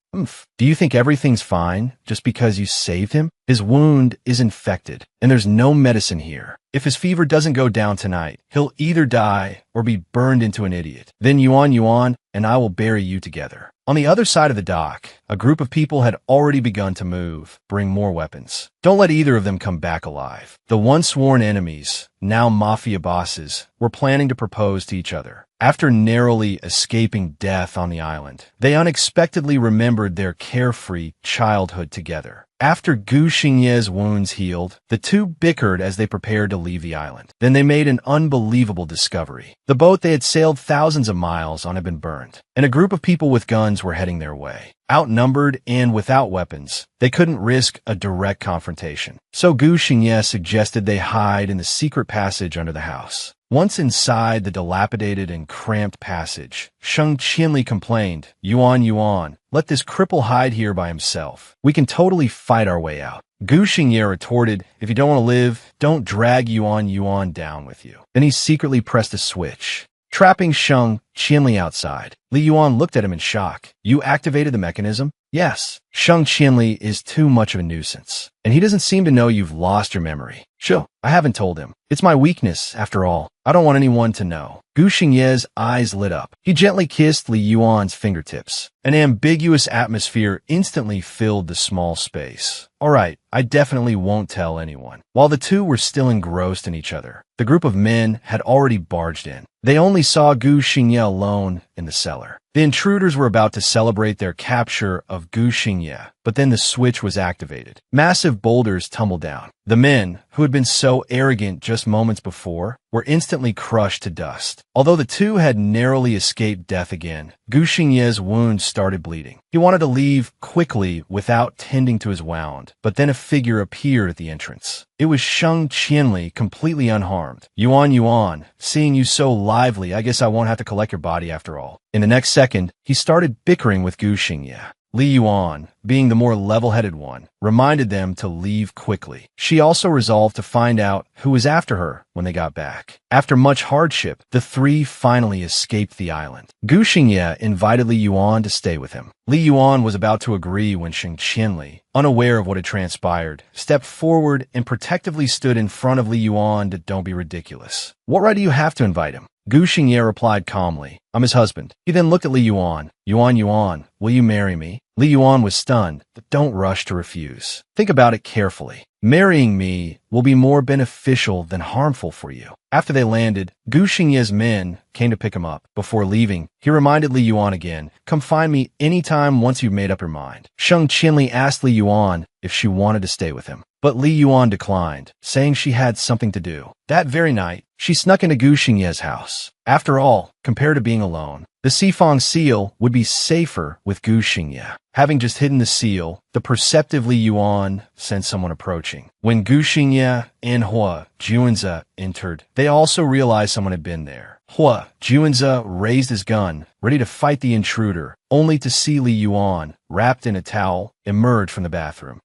Do you think everything's fine just because you saved him? His wound is infected, and there's no medicine here. If his fever doesn't go down tonight, he'll either die or be burned into an idiot. Then Yuan and I will bury you together. On the other side of the dock, a group of people had already begun to move, bring more weapons. Don't let either of them come back alive. The once sworn enemies, now mafia bosses, were planning to propose to each other. After narrowly escaping death on the island, they unexpectedly remembered their carefree childhood together. After Gu Xingye's wounds healed, the two bickered as they prepared to leave the island. Then they made an unbelievable discovery. The boat they had sailed thousands of miles on had been burned, and a group of people with guns were heading their way. Outnumbered and without weapons, they couldn't risk a direct confrontation. So Gu Xingye suggested they hide in the secret passage under the house. Once inside the dilapidated and cramped passage, Sheng Qianli complained, Yuan, let this cripple hide here by himself. We can totally fight our way out." Gu Xingye retorted, "If you don't want to live, don't drag Yuan down with you." Then he secretly pressed a switch, trapping Sheng Qianli outside. Li Yuan looked at him in shock. "You activated the mechanism?" "Yes. Sheng Qianli is too much of a nuisance, and he doesn't seem to know you've lost your memory." "Sure, I haven't told him. It's my weakness, after all. I don't want anyone to know." Gu Xingye's eyes lit up. He gently kissed Li Yuan's fingertips. An ambiguous atmosphere instantly filled the small space. "All right, I definitely won't tell anyone." While the two were still engrossed in each other, the group of men had already barged in. They only saw Gu Xingye alone in the cellar. The intruders were about to celebrate their capture of Gu Xingye, but then the switch was activated. Massive boulders tumbled down. The men, who had been so arrogant just moments before, were instantly crushed to dust. Although the two had narrowly escaped death again, Gu Xingye's wound started bleeding. He wanted to leave quickly without tending to his wound, but then a figure appeared at the entrance. It was Sheng Qianli, completely unharmed. Yuan, seeing you so lively, I guess I won't have to collect your body after all." In the next second, he started bickering with Gu Xingye. Li Yuan, being the more level-headed one, reminded them to leave quickly. She also resolved to find out who was after her when they got back. After much hardship, the three finally escaped the island. Gu Xingye invited Li Yuan to stay with him. Li Yuan was about to agree when Sheng Qianli, unaware of what had transpired, stepped forward and protectively stood in front of Li Yuan to "Don't be ridiculous. What right do you have to invite him?" Gu Xingye replied calmly, "I'm his husband." He then looked at Li Yuan. Yuan, will you marry me?" Li Yuan was stunned, but don't rush to refuse. Think about it carefully. Marrying me will be more beneficial than harmful for you. After they landed, Gu Xingye's men came to pick him up. Before leaving, he reminded Li Yuan again, "Come find me anytime once you've made up your mind." Sheng Qianli asked Li Yuan if she wanted to stay with him, but Li Yuan declined, saying she had something to do. That very night, she snuck into Gu Xingye's house. After all, compared to being alone, the Sifang seal would be safer with Gu Xingye. Having just hidden the seal, the perceptive Li Yuan sensed someone approaching. When Gu Xingye and Hua Juanze entered, they also realized someone had been there. Hua Juanze raised his gun, ready to fight the intruder, only to see Li Yuan, wrapped in a towel, emerge from the bathroom.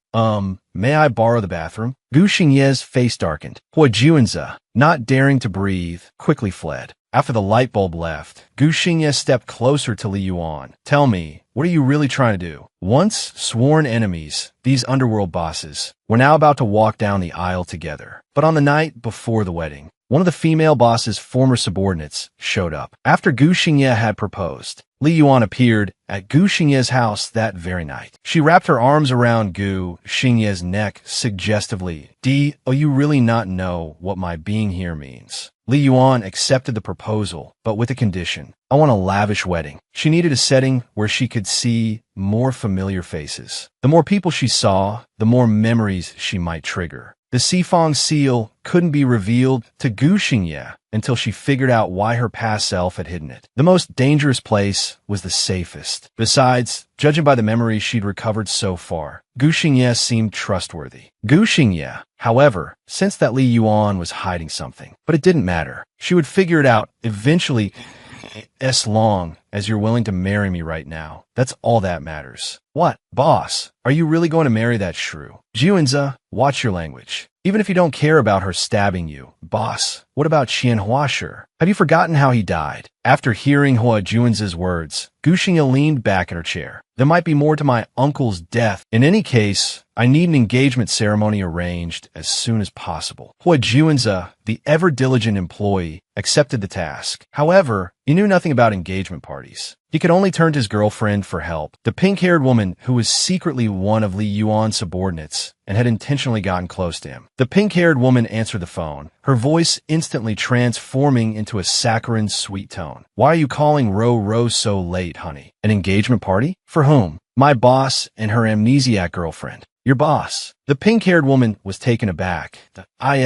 May I borrow the bathroom?" Gu Xingye's face darkened. Hua Juanze, not daring to breathe, quickly fled. After the light bulb left, Gu Xingye stepped closer to Li Yuan. "Tell me, what are you really trying to do?" Once sworn enemies, these underworld bosses were now about to walk down the aisle together. But on the night before the wedding, one of the female boss's former subordinates showed up. After Gu Xingye had proposed, Li Yuan appeared at Gu Xingye's house that very night. She wrapped her arms around Gu Xingye's neck suggestively. "Do you really not know what my being here means?" Li Yuan accepted the proposal, but with a condition. "I want a lavish wedding." She needed a setting where she could see more familiar faces. The more people she saw, the more memories she might trigger. The Sifang seal couldn't be revealed to Gu Xingye until she figured out why her past self had hidden it. The most dangerous place was the safest. Besides, judging by the memories she'd recovered so far, Gu Xingye seemed trustworthy. Gu Xingye, however, sensed that Li Yuan was hiding something. But it didn't matter. She would figure it out eventually, as long as you're willing to marry me right now. That's all that matters. What, boss? Are you really going to marry that shrew? Juanze, watch your language. Even if you don't care about her stabbing you. Boss, what about Qian Huashe? Have you forgotten how he died? After hearing Hua Juanze's words, Gu Xingye leaned back in her chair. There might be more to my uncle's death. In any case, I need an engagement ceremony arranged as soon as possible. Hua Juanze, the ever-diligent employee, accepted the task. However, he knew nothing about engagement parties. He could only turn to his girlfriend for help, the pink-haired woman who was secretly one of Li Yuan's subordinates and had intentionally gotten close to him. The pink-haired woman answered the phone, her voice instantly transforming into a saccharine, sweet tone. "Why are you calling Ro so late, honey? An engagement party? For whom?" "My boss and her amnesiac girlfriend." "Your boss?" The pink-haired woman was taken aback.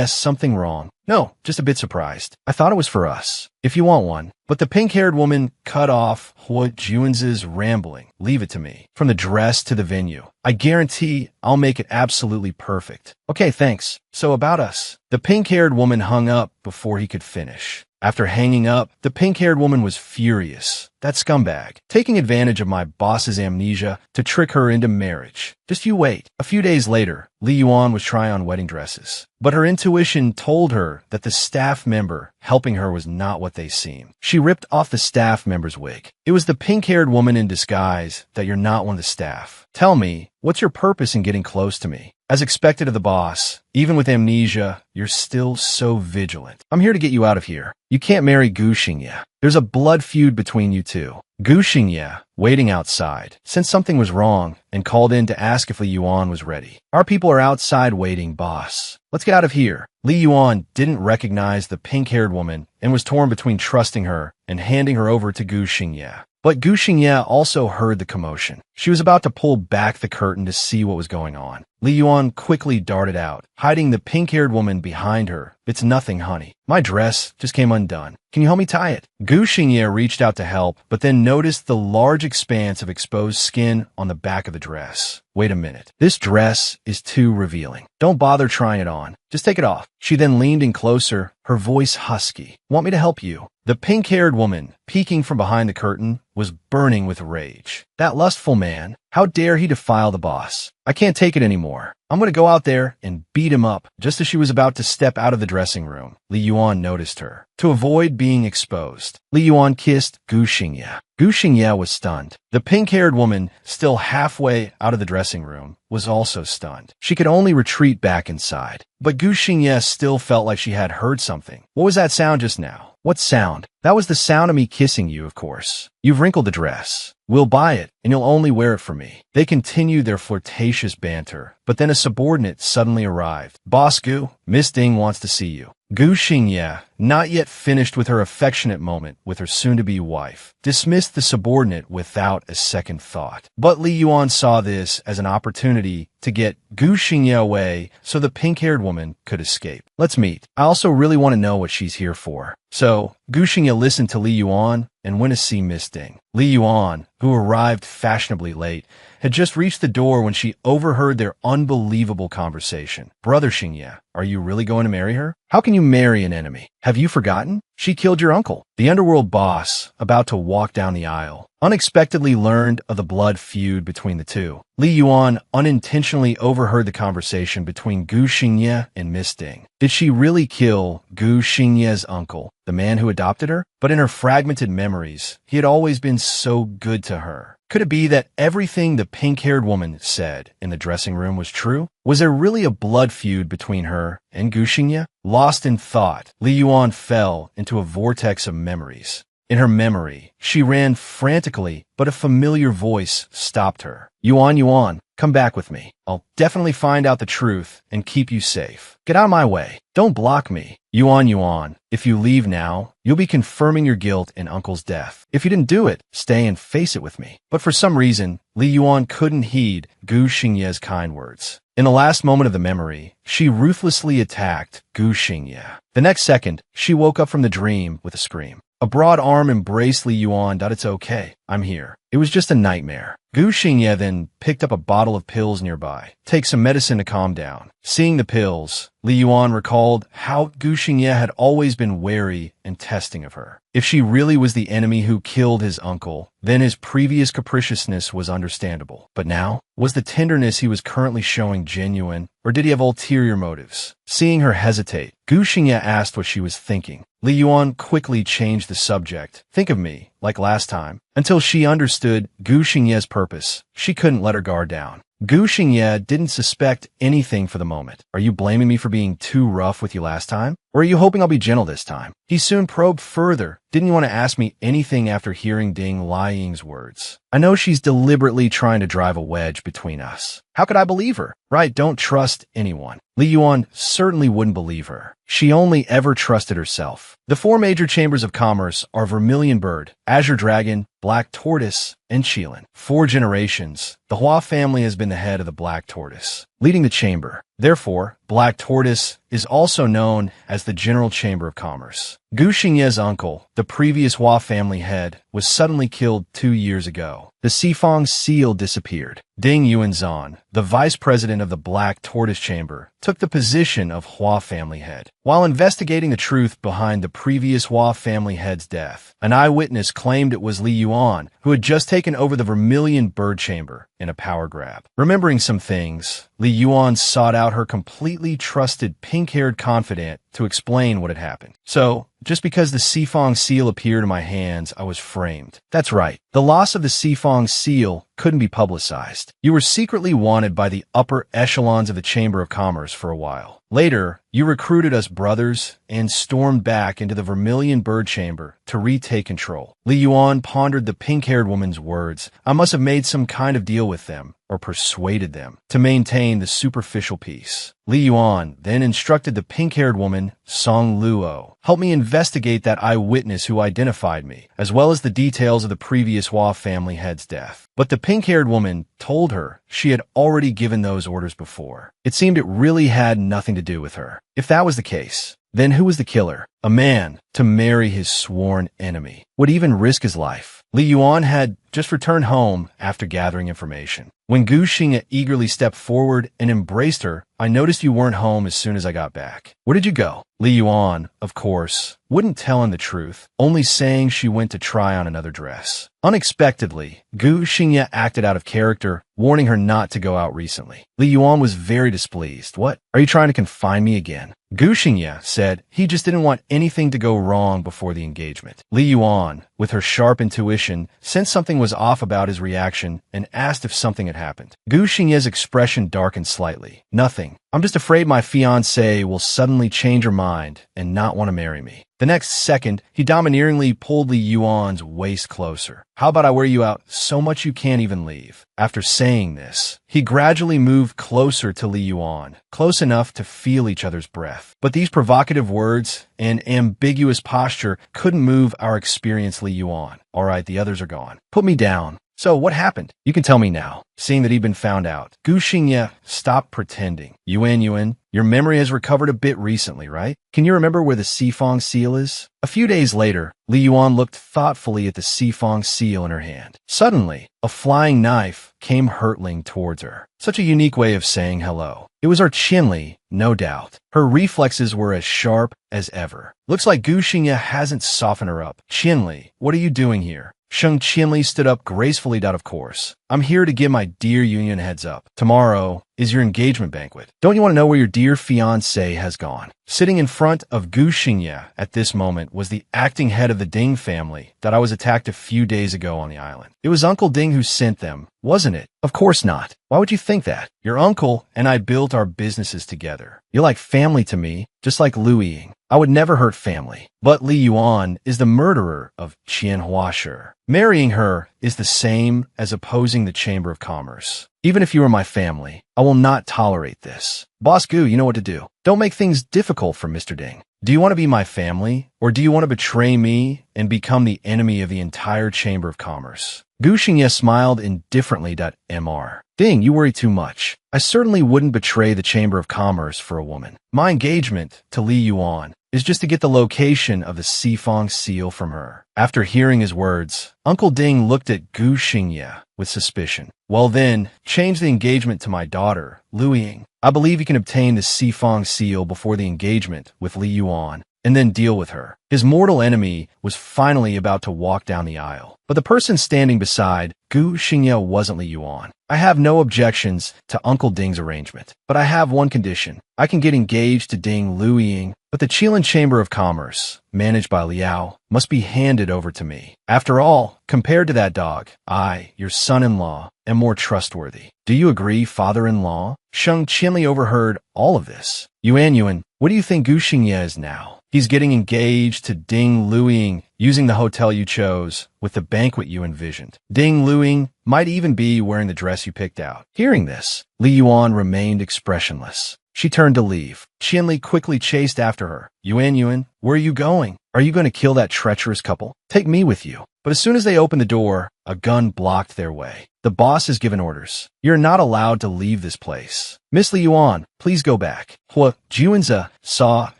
Something wrong. "No, just a bit surprised. I thought it was for us. If you want one." But the pink-haired woman cut off Hua Juanze's rambling. "Leave it to me. From the dress to the venue. I guarantee I'll make it absolutely perfect." "Okay, thanks. So about us." The pink-haired woman hung up before he could finish. After hanging up, the pink-haired woman was furious. "That scumbag, taking advantage of my boss's amnesia to trick her into marriage. Just you wait." A few days later, Li Yuan was trying on wedding dresses. But her intuition told her that the staff member helping her was not what they seemed. She ripped off the staff member's wig. "It was the pink-haired woman in disguise that you're not one of the staff. Tell me, what's your purpose in getting close to me?" As expected of the boss, even with amnesia, you're still so vigilant. "I'm here to get you out of here. You can't marry Gu Xingye. There's a blood feud between you two." Gu Xingye, waiting outside, sensed something was wrong and called in to ask if Li Yuan was ready. "Our people are outside waiting, boss. Let's get out of here." Li Yuan didn't recognize the pink-haired woman and was torn between trusting her and handing her over to Gu Xingye. But Gu Xingye also heard the commotion. She was about to pull back the curtain to see what was going on. Li Yuan quickly darted out, hiding the pink-haired woman behind her. "It's nothing, honey. My dress just came undone. Can you help me tie it?" Gu Xingye reached out to help, but then noticed the large expanse of exposed skin on the back of the dress. "Wait a minute. This dress is too revealing. Don't bother trying it on. Just take it off." She then leaned in closer, her voice husky. "Want me to help you?" The pink-haired woman, peeking from behind the curtain, was burning with rage. That lustful man, how dare he defile the boss? I can't take it anymore. I'm going to go out there and beat him up. Just as she was about to step out of the dressing room, Li Yuan noticed her. To avoid being exposed, Li Yuan kissed Gu Xingye. Gu Xingye was stunned. The pink-haired woman, still halfway out of the dressing room, was also stunned. She could only retreat back inside. But Gu Xingye still felt like she had heard something. What was that sound just now? What sound? That was the sound of me kissing you, of course. You've wrinkled the dress. We'll buy it, and you'll only wear it for me. They continued their flirtatious banter, but then a subordinate suddenly arrived. Boss Gu, Miss Ding wants to see you. Gu Xingye, not yet finished with her affectionate moment with her soon-to-be wife, dismissed the subordinate without a second thought. But Li Yuan saw this as an opportunity to get Gu Xingye away so the pink-haired woman could escape. Let's meet. I also really want to know what she's here for. So, Gu Xingye listened to Li Yuan and went to see Miss Ding. Li Yuan, who arrived fashionably late, had just reached the door when she overheard their unbelievable conversation. Brother Xingye, are you really going to marry her? How can you marry an enemy? Have you forgotten? She killed your uncle. The underworld boss, about to walk down the aisle, unexpectedly learned of the blood feud between the two. Li Yuan unintentionally overheard the conversation between Gu Xingye and Miss Ding. Did she really kill Gu Xingye's uncle, the man who adopted her? But in her fragmented memories, he had always been so good to her. Could it be that everything the pink-haired woman said in the dressing room was true? Was there really a blood feud between her and Gu Xingye? Lost in thought, Li Yuan fell into a vortex of memories. In her memory, she ran frantically, but a familiar voice stopped her. Yuan, come back with me. I'll definitely find out the truth and keep you safe. Get out of my way. Don't block me. Yuan, if you leave now, you'll be confirming your guilt in Uncle's death. If you didn't do it, stay and face it with me. But for some reason, Li Yuan couldn't heed Gu Xingye's kind words. In the last moment of the memory, she ruthlessly attacked Gu Xingye. The next second, she woke up from the dream with a scream. A broad arm embraced Li Yuan. It's okay. I'm here. It was just a nightmare. Gu Xingye then picked up a bottle of pills nearby. Take some medicine to calm down. Seeing the pills, Li Yuan recalled how Gu Xingye had always been wary and testing of her. If she really was the enemy who killed his uncle, then his previous capriciousness was understandable. But now, was the tenderness he was currently showing genuine, or did he have ulterior motives? Seeing her hesitate, Gu Xingye asked what she was thinking. Li Yuan quickly changed the subject. Think of me, like last time. Until she understood Gu Xingye's purpose, she couldn't let her guard down. Gu Xingye didn't suspect anything for the moment. Are you blaming me for being too rough with you last time? Or are you hoping I'll be gentle this time? He soon probed further. Didn't you want to ask me anything after hearing Ding Liying's words? I know she's deliberately trying to drive a wedge between us. How could I believe her? Right, don't trust anyone. Li Yuan certainly wouldn't believe her. She only ever trusted herself. The four major chambers of commerce are Vermilion Bird, Azure Dragon, Black Tortoise, and Qilin. 4 generations, the Hua family has been the head of the Black Tortoise, leading the chamber. Therefore, Black Tortoise is also known as the General Chamber of Commerce. Gu Xingye's uncle, the previous Hua family head, was suddenly killed 2 years ago. The Sifang seal disappeared. Ding Yuanzhan, the vice president of the Black Tortoise Chamber, took the position of Hua family head. While investigating the truth behind the previous Hua family head's death, an eyewitness claimed it was Li Yuan who had just taken over the Vermilion Bird Chamber in a power grab. Remembering some things, Li Yuan sought out her completely trusted pink-haired confidant to explain what had happened. So, just because the Sifang seal appeared in my hands, I was framed. That's right. The loss of the Sifang seal couldn't be publicized. You were secretly wanted by the upper echelons of the Chamber of Commerce for a while. Later, you recruited us brothers and stormed back into the Vermilion Bird Chamber to retake control. Li Yuan pondered the pink-haired woman's words. I must have made some kind of deal with them, or persuaded them, to maintain the superficial peace. Li Yuan then instructed the pink-haired woman, Song Luo, help me investigate that eyewitness who identified me, as well as the details of the previous Hua family head's death. But the pink-haired woman told her she had already given those orders before. It seemed it really had nothing to do with her. If that was the case, then who was the killer? A man, to marry his sworn enemy, would even risk his life. Li Yuan had just returned home after gathering information. When Gu Xingye eagerly stepped forward and embraced her, I noticed you weren't home as soon as I got back. Where did you go? Li Yuan, of course, wouldn't tell him the truth, only saying she went to try on another dress. Unexpectedly, Gu Xingye acted out of character, warning her not to go out recently. Li Yuan was very displeased. What? Are you trying to confine me again? Gu Xingye said he just didn't want anything to go wrong before the engagement. Li Yuan, with her sharp intuition, sensed something was off about his reaction and asked if something had happened. Gu Xingye's expression darkened slightly. Nothing. I'm just afraid my fiancée will suddenly change her mind and not want to marry me. The next second, he domineeringly pulled Li Yuan's waist closer. How about I wear you out so much you can't even leave? After saying this, he gradually moved closer to Li Yuan, close enough to feel each other's breath. But these provocative words and ambiguous posture couldn't move our experienced Li Yuan. All right, the others are gone. Put me down. So what happened? You can tell me now. Seeing that he'd been found out, Gu Xingye stopped pretending. Yuan, your memory has recovered a bit recently, right? Can you remember where the Sifong seal is? A few days later, Li Yuan looked thoughtfully at the Sifong seal in her hand. Suddenly, a flying knife came hurtling towards her. Such a unique way of saying hello. It was our Qinli, no doubt. Her reflexes were as sharp as ever. Looks like Gu Xingye hasn't softened her up. Qinli, what are you doing here? Sheng Qinli stood up gracefully. Of course. I'm here to give my dear Union heads up. Tomorrow is your engagement banquet. Don't you want to know where your dear fiancé has gone? Sitting in front of Gu Xingye at this moment was the acting head of the Ding family that I was attacked a few days ago on the island. It was Uncle Ding who sent them, wasn't it? Of course not. Why would you think that? Your uncle and I built our businesses together. You're like family to me, just like Lu Ying. I would never hurt family. But Li Yuan is the murderer of Qian Huashi. Marrying her is the same as opposing the Chamber of Commerce. Even if you were my family, I will not tolerate this. Boss Gu, you know what to do. Don't make things difficult for Mr. Ding. Do you want to be my family, or do you want to betray me and become the enemy of the entire Chamber of Commerce? Gu Xingye smiled indifferently. Mr. Ding, you worry too much. I certainly wouldn't betray the Chamber of Commerce for a woman. My engagement to Li Yuan is just to get the location of the Sifong seal from her. After hearing his words, Uncle Ding looked at Gu Xingye with suspicion. Well then, change the engagement to my daughter, Lu Ying. I believe you can obtain the Sifong seal before the engagement with Li Yuan, and then deal with her. His mortal enemy was finally about to walk down the aisle. But the person standing beside Gu Xingye wasn't Li Yuan. I have no objections to Uncle Ding's arrangement, but I have one condition. I can get engaged to Ding Lu Ying, but the Qilin Chamber of Commerce, managed by Liao, must be handed over to me. After all, compared to that dog, I, your son-in-law, am more trustworthy. Do you agree, father-in-law? Sheng Qinli overheard all of this. Yuan, what do you think Gu Xingye is now? He's getting engaged to Ding Lu Ying, using the hotel you chose, with the banquet you envisioned. Ding Lu Ying might even be wearing the dress you picked out. Hearing this, Li Yuan remained expressionless. She turned to leave. Qinli quickly chased after her. Yuan, where are you going? Are you going to kill that treacherous couple? Take me with you. But as soon as they opened the door, a gun blocked their way. The boss has given orders. You're not allowed to leave this place. Miss Li Yuan, please go back. Hua Juanza saw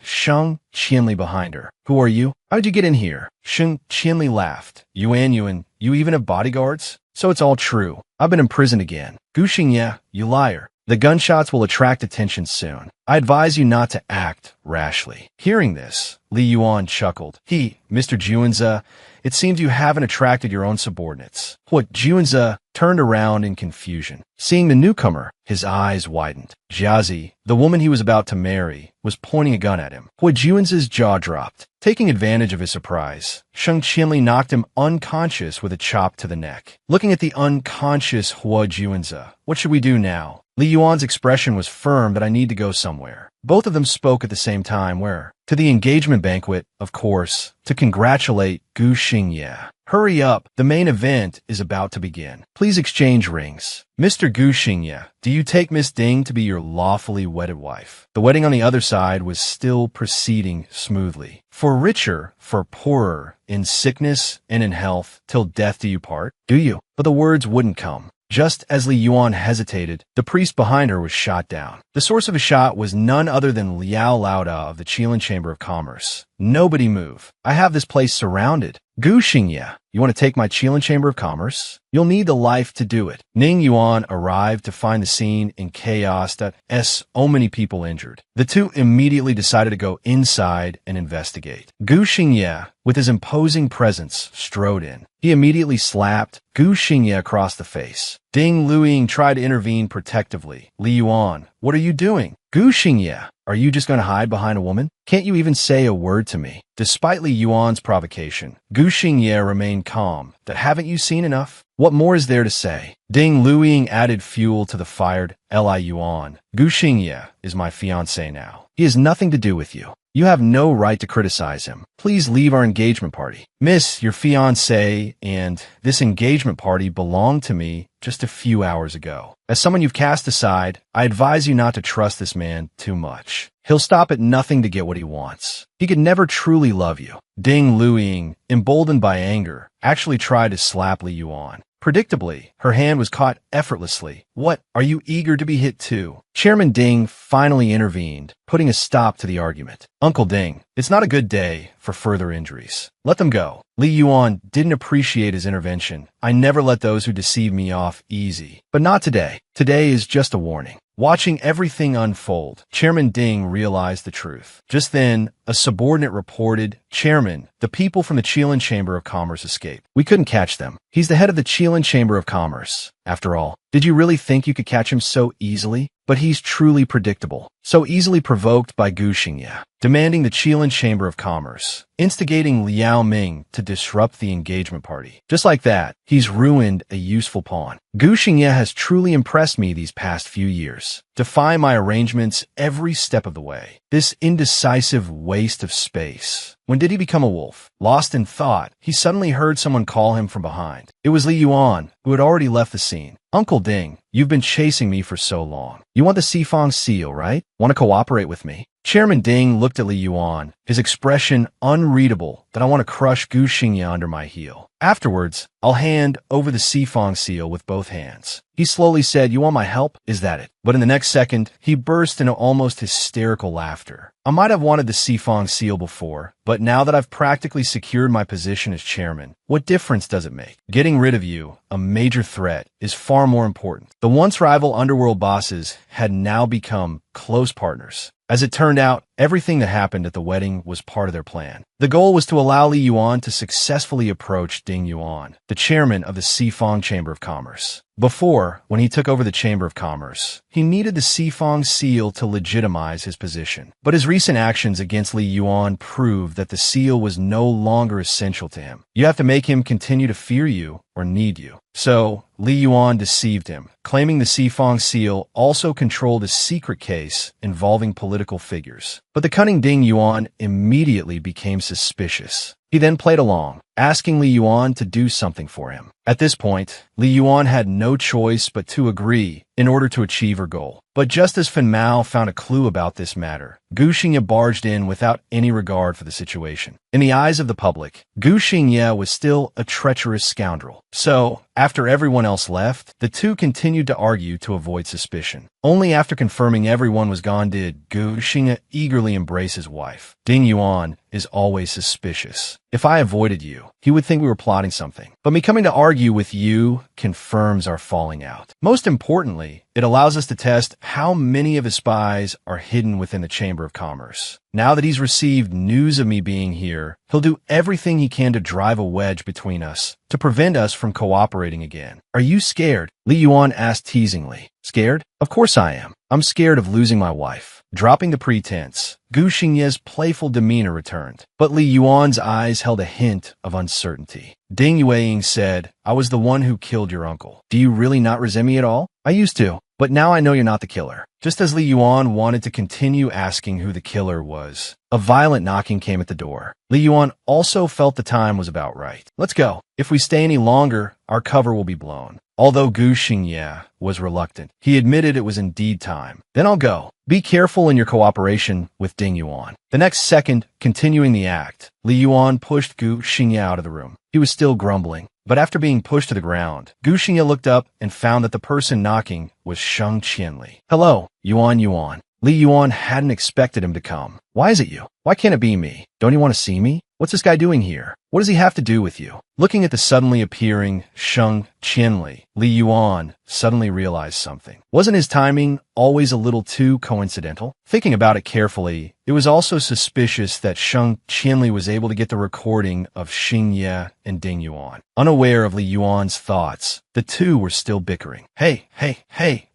Sheng Qinli behind her. Who are you? How'd you get in here? Sheng Qinli laughed. Yuan, you even have bodyguards? So it's all true. I've been imprisoned again. Gu Xingye, you liar. The gunshots will attract attention soon. I advise you not to act rashly. Hearing this, Li Yuan chuckled. Mr. Juanza, it seems you haven't attracted your own subordinates. What? Juanza turned around in confusion. Seeing the newcomer, his eyes widened. Jiazi, the woman he was about to marry, was pointing a gun at him. Hua Juanza's jaw dropped. Taking advantage of his surprise, Sheng Qinli knocked him unconscious with a chop to the neck. Looking at the unconscious Hua Juanza, what should we do now? Li Yuan's expression was firm that I need to go somewhere. Both of them spoke at the same time. Where? To the engagement banquet, of course, to congratulate Gu Xingye. Hurry up, the main event is about to begin. Please exchange rings. Mr. Gu Xingye, do you take Miss Ding to be your lawfully wedded wife? The wedding on the other side was still proceeding smoothly. For richer, for poorer, in sickness and in health, till death do you part? Do you? But the words wouldn't come. Just as Li Yuan hesitated, the priest behind her was shot down. The source of his shot was none other than Liao Laoda of the Qilin Chamber of Commerce. Nobody move. I have this place surrounded. Gu Xingye, you want to take my Qilin Chamber of Commerce? You'll need the life to do it. Ning Yuan arrived to find the scene in chaos that so many people injured. The two immediately decided to go inside and investigate. Gu Xingye, with his imposing presence, strode in. He immediately slapped Gu Xingye across the face. Ding Luiying tried to intervene protectively. Li Yuan, what are you doing? Gu Xingye, are you just going to hide behind a woman? Can't you even say a word to me? Despite Li Yuan's provocation, Gu Xingye remained calm. That haven't you seen enough? What more is there to say? Ding Luiying added fuel to the fired Li Yuan. Gu Xingye is my fiancé now. He has nothing to do with you. You have no right to criticize him. Please leave our engagement party. Miss, your fiancé and this engagement party belonged to me just a few hours ago. As someone you've cast aside, I advise you not to trust this man too much. He'll stop at nothing to get what he wants. He could never truly love you. Ding Luiying, emboldened by anger, actually tried to slap Li Yuan. Predictably, her hand was caught effortlessly. What, are you eager to be hit too? Chairman Ding finally intervened, putting a stop to the argument. Uncle Ding, it's not a good day for further injuries. Let them go. Li Yuan didn't appreciate his intervention. I never let those who deceive me off easy. But not today. Today is just a warning. Watching everything unfold, Chairman Ding realized the truth. Just then, a subordinate reported, Chairman, the people from the Qilin Chamber of Commerce escaped. We couldn't catch them. He's the head of the Qilin Chamber of Commerce. After all, did you really think you could catch him so easily? But he's truly predictable, so easily provoked by Gu Xingye, demanding the Qilin Chamber of Commerce, instigating Liao Ming to disrupt the engagement party. Just like that, he's ruined a useful pawn. Gu Xingye has truly impressed me these past few years, defying my arrangements every step of the way. This indecisive waste of space. When did he become a wolf? Lost in thought, he suddenly heard someone call him from behind. It was Li Yuan, who had already left the scene. Uncle Ding, you've been chasing me for so long. You want the Sifang seal, right? Want to cooperate with me? Chairman Ding looked at Li Yuan, his expression unreadable that I want to crush Gu Xingye under my heel. Afterwards, I'll hand over the Sifang seal with both hands. He slowly said, you want my help? Is that it? But in the next second, he burst into almost hysterical laughter. I might have wanted the Sifang seal before, but now that I've practically secured my position as chairman, what difference does it make? Getting rid of you, a major threat, is far more important. The once rival underworld bosses had now become close partners. As it turned out, everything that happened at the wedding was part of their plan. The goal was to allow Li Yuan to successfully approach Ding Yuan, the chairman of the Sifang Chamber of Commerce. Before, when he took over the Chamber of Commerce, he needed the Sifang seal to legitimize his position. But his recent actions against Li Yuan proved that the seal was no longer essential to him. You have to make him continue to fear you or need you. So, Li Yuan deceived him, claiming the Sifang seal also controlled a secret case involving political figures. But the cunning Ding Yuan immediately became suspicious. He then played along, asking Li Yuan to do something for him. At this point, Li Yuan had no choice but to agree in order to achieve her goal. But just as Fan Mao found a clue about this matter, Gu Xingye barged in without any regard for the situation. In the eyes of the public, Gu Xingye was still a treacherous scoundrel. So, after everyone else left, the two continued to argue to avoid suspicion. Only after confirming everyone was gone did Gu Xingye eagerly embrace his wife. Ding Yuan is always suspicious. If I avoided you, he would think we were plotting something. But me coming to argue with you confirms our falling out. Most importantly, it allows us to test how many of his spies are hidden within the Chamber of Commerce. Now that he's received news of me being here, he'll do everything he can to drive a wedge between us, to prevent us from cooperating again. Are you scared? Li Yuan asked teasingly. Scared? Of course I am. I'm scared of losing my wife. Dropping the pretense, Gu Xingye's playful demeanor returned, but Li Yuan's eyes held a hint of uncertainty. Ding Yueying said, I was the one who killed your uncle. Do you really not resent me at all? I used to, but now I know you're not the killer. Just as Li Yuan wanted to continue asking who the killer was, a violent knocking came at the door. Li Yuan also felt the time was about right. Let's go. If we stay any longer, our cover will be blown. Although Gu Xingye was reluctant, he admitted it was indeed time. Then I'll go. Be careful in your cooperation with Ding Yuan. The next second, continuing the act, Li Yuan pushed Gu Xingye out of the room. He was still grumbling, but after being pushed to the ground, Gu Xingye looked up and found that the person knocking was Sheng Qianli. Hello, Yuan. Li Yuan hadn't expected him to come. Why is it you? Why can't it be me? Don't you want to see me? What's this guy doing here? What does he have to do with you? Looking at the suddenly appearing Sheng Qianli, Li Yuan suddenly realized something. Wasn't his timing always a little too coincidental? Thinking about it carefully, it was also suspicious that Sheng Qianli was able to get the recording of Xing Ye and Ding Yuan. Unaware of Li Yuan's thoughts, the two were still bickering. Hey,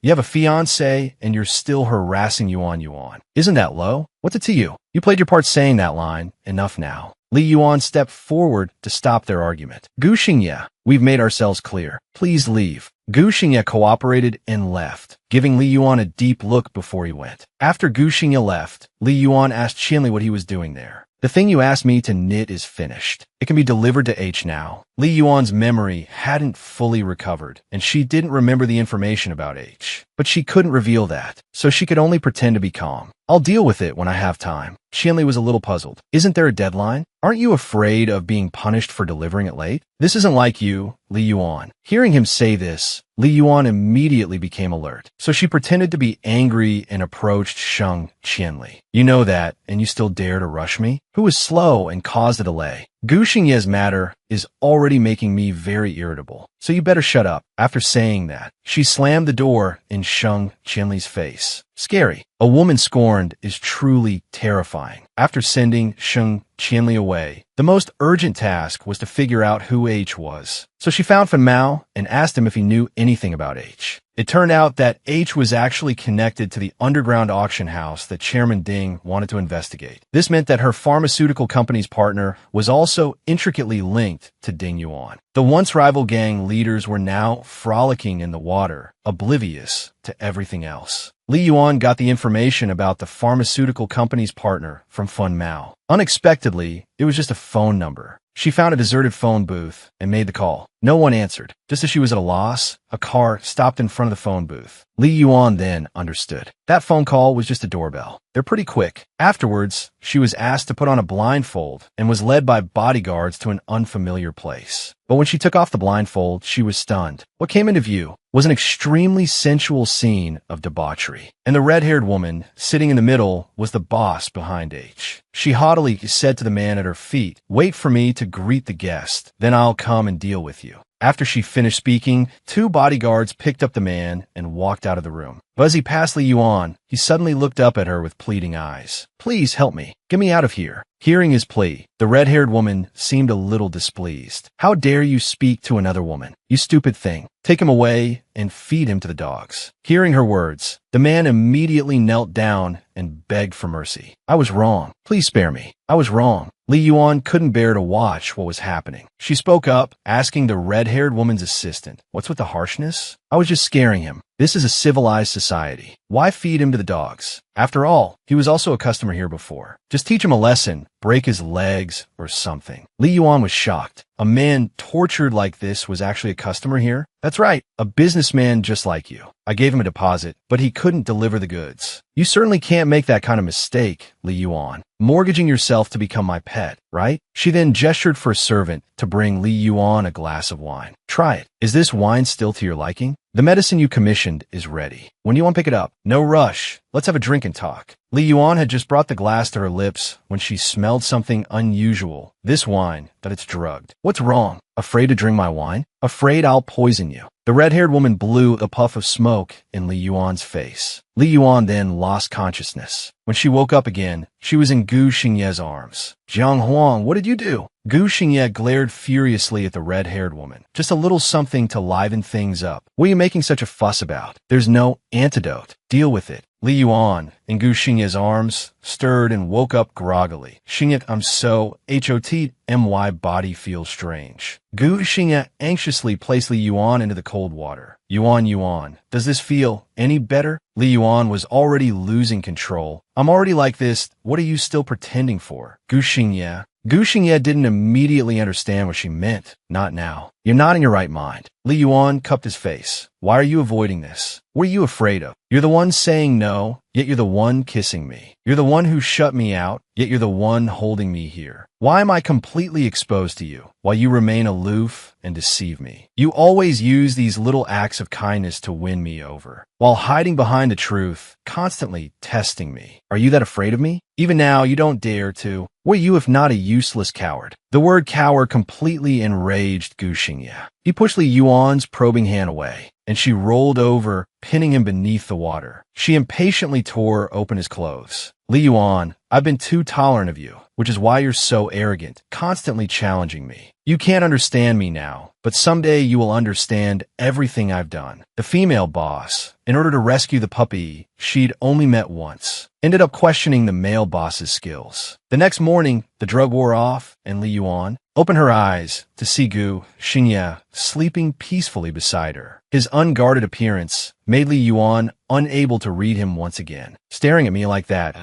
you have a fiancé and you're still harassing Yuan. Isn't that low? What's it to you? You played your part saying that line. Enough now. Li Yuan stepped forward to stop their argument. Gu Xingye, we've made ourselves clear. Please leave. Gu Xingye cooperated and left, giving Li Yuan a deep look before he went. After Gu Xingye left, Li Yuan asked Qianli what he was doing there. The thing you asked me to knit is finished. It can be delivered to H now. Li Yuan's memory hadn't fully recovered, and she didn't remember the information about H. But she couldn't reveal that, so she could only pretend to be calm. I'll deal with it when I have time. Qianli was a little puzzled. Isn't there a deadline? Aren't you afraid of being punished for delivering it late? This isn't like you, Li Yuan. Hearing him say this, Li Yuan immediately became alert. So she pretended to be angry and approached Sheng Qianli. You know that, and you still dare to rush me? Who was slow and caused a delay? Gu Xingye's matter is already making me very irritable, so you better shut up. After saying that, she slammed the door in Sheng Qianli's face. Scary. A woman scorned is truly terrifying. After sending Sheng Qianli away, the most urgent task was to figure out who H was. So she found Fan Mao and asked him if he knew anything about H. It turned out that H was actually connected to the underground auction house that Chairman Ding wanted to investigate. This meant that her pharmaceutical company's partner was also intricately linked to Ding Yuan. The once rival gang leaders were now frolicking in the water, oblivious to everything else. Li Yuan got the information about the pharmaceutical company's partner from Fan Mao. Unexpectedly, it was just a phone number. She found a deserted phone booth and made the call. No one answered. Just as she was at a loss, a car stopped in front of the phone booth. Li Yuan then understood. That phone call was just a doorbell. They're pretty quick. Afterwards, she was asked to put on a blindfold and was led by bodyguards to an unfamiliar place. But when she took off the blindfold, she was stunned. What came into view was an extremely sensual scene of debauchery. And the red-haired woman sitting in the middle was the boss behind H. She haughtily said to the man at her feet, "Wait for me to greet the guest, then I'll come and deal with you." After she finished speaking, two bodyguards picked up the man and walked out of the room. But as he passed Li Yuan, he suddenly looked up at her with pleading eyes. "Please help me. Get me out of here." Hearing his plea, the red-haired woman seemed a little displeased. "How dare you speak to another woman? You stupid thing. Take him away and feed him to the dogs." Hearing her words, the man immediately knelt down and begged for mercy. "I was wrong. Please spare me. I was wrong." Li Yuan couldn't bear to watch what was happening. She spoke up, asking the red-haired woman's assistant, "What's with the harshness? I was just scaring him. This is a civilized society. Why feed him to the dogs? After all, he was also a customer here before. Just teach him a lesson, break his legs, or something." Li Yuan was shocked. A man tortured like this was actually a customer here? That's right, a businessman just like you. I gave him a deposit, but he couldn't deliver the goods. You certainly can't make that kind of mistake, Li Yuan. Mortgaging yourself to become my pet, right? She then gestured for a servant to bring Li Yuan a glass of wine. "Try it. Is this wine still to your liking? The medicine you commissioned is ready. When do you want to pick it up? No rush. Let's have a drink and talk." Li Yuan had just brought the glass to her lips when she smelled something unusual. This wine, that it's drugged. "What's wrong? Afraid to drink my wine? Afraid I'll poison you." The red-haired woman blew a puff of smoke in Li Yuan's face. Li Yuan then lost consciousness. When she woke up again, she was in Gu Xingye's arms. "Jiang Huang, what did you do?" Gu Xingye glared furiously at the red-haired woman. "Just a little something to liven things up. What are you making such a fuss about? There's no antidote. Deal with it." Li Yuan, in Gu Xingye's arms, stirred and woke up groggily. "Xingye, I'm so hot, my body feels strange." Gu Xingye anxiously placed Li Yuan into the cold water. Yuan, does this feel any better?" Li Yuan was already losing control. "I'm already like this. What are you still pretending for?" Gu Xingye didn't immediately understand what she meant. "Not now. You're not in your right mind." Li Yuan cupped his face. "Why are you avoiding this? What are you afraid of? You're the one saying no, yet you're the one kissing me. You're the one who shut me out, yet you're the one holding me here. Why am I completely exposed to you, while you remain aloof and deceive me? You always use these little acts of kindness to win me over, while hiding behind the truth, constantly testing me. Are you that afraid of me? Even now, you don't dare to. What are you if not a useless coward?" The word cower completely enraged Gu Xingye. He pushed Li Yuan's probing hand away, and she rolled over, pinning him beneath the water. She impatiently tore open his clothes. Li Yuan, I've been too tolerant of you, which is why you're so arrogant, constantly challenging me. You can't understand me now, but someday you will understand everything I've done. The female boss, in order to rescue the puppy she'd only met once, ended up questioning the male boss's skills. The next morning, the drug wore off, and Li Yuan opened her eyes to see Gu Xingye sleeping peacefully beside her. His unguarded appearance made Li Yuan unable to read him once again. Staring at me like that,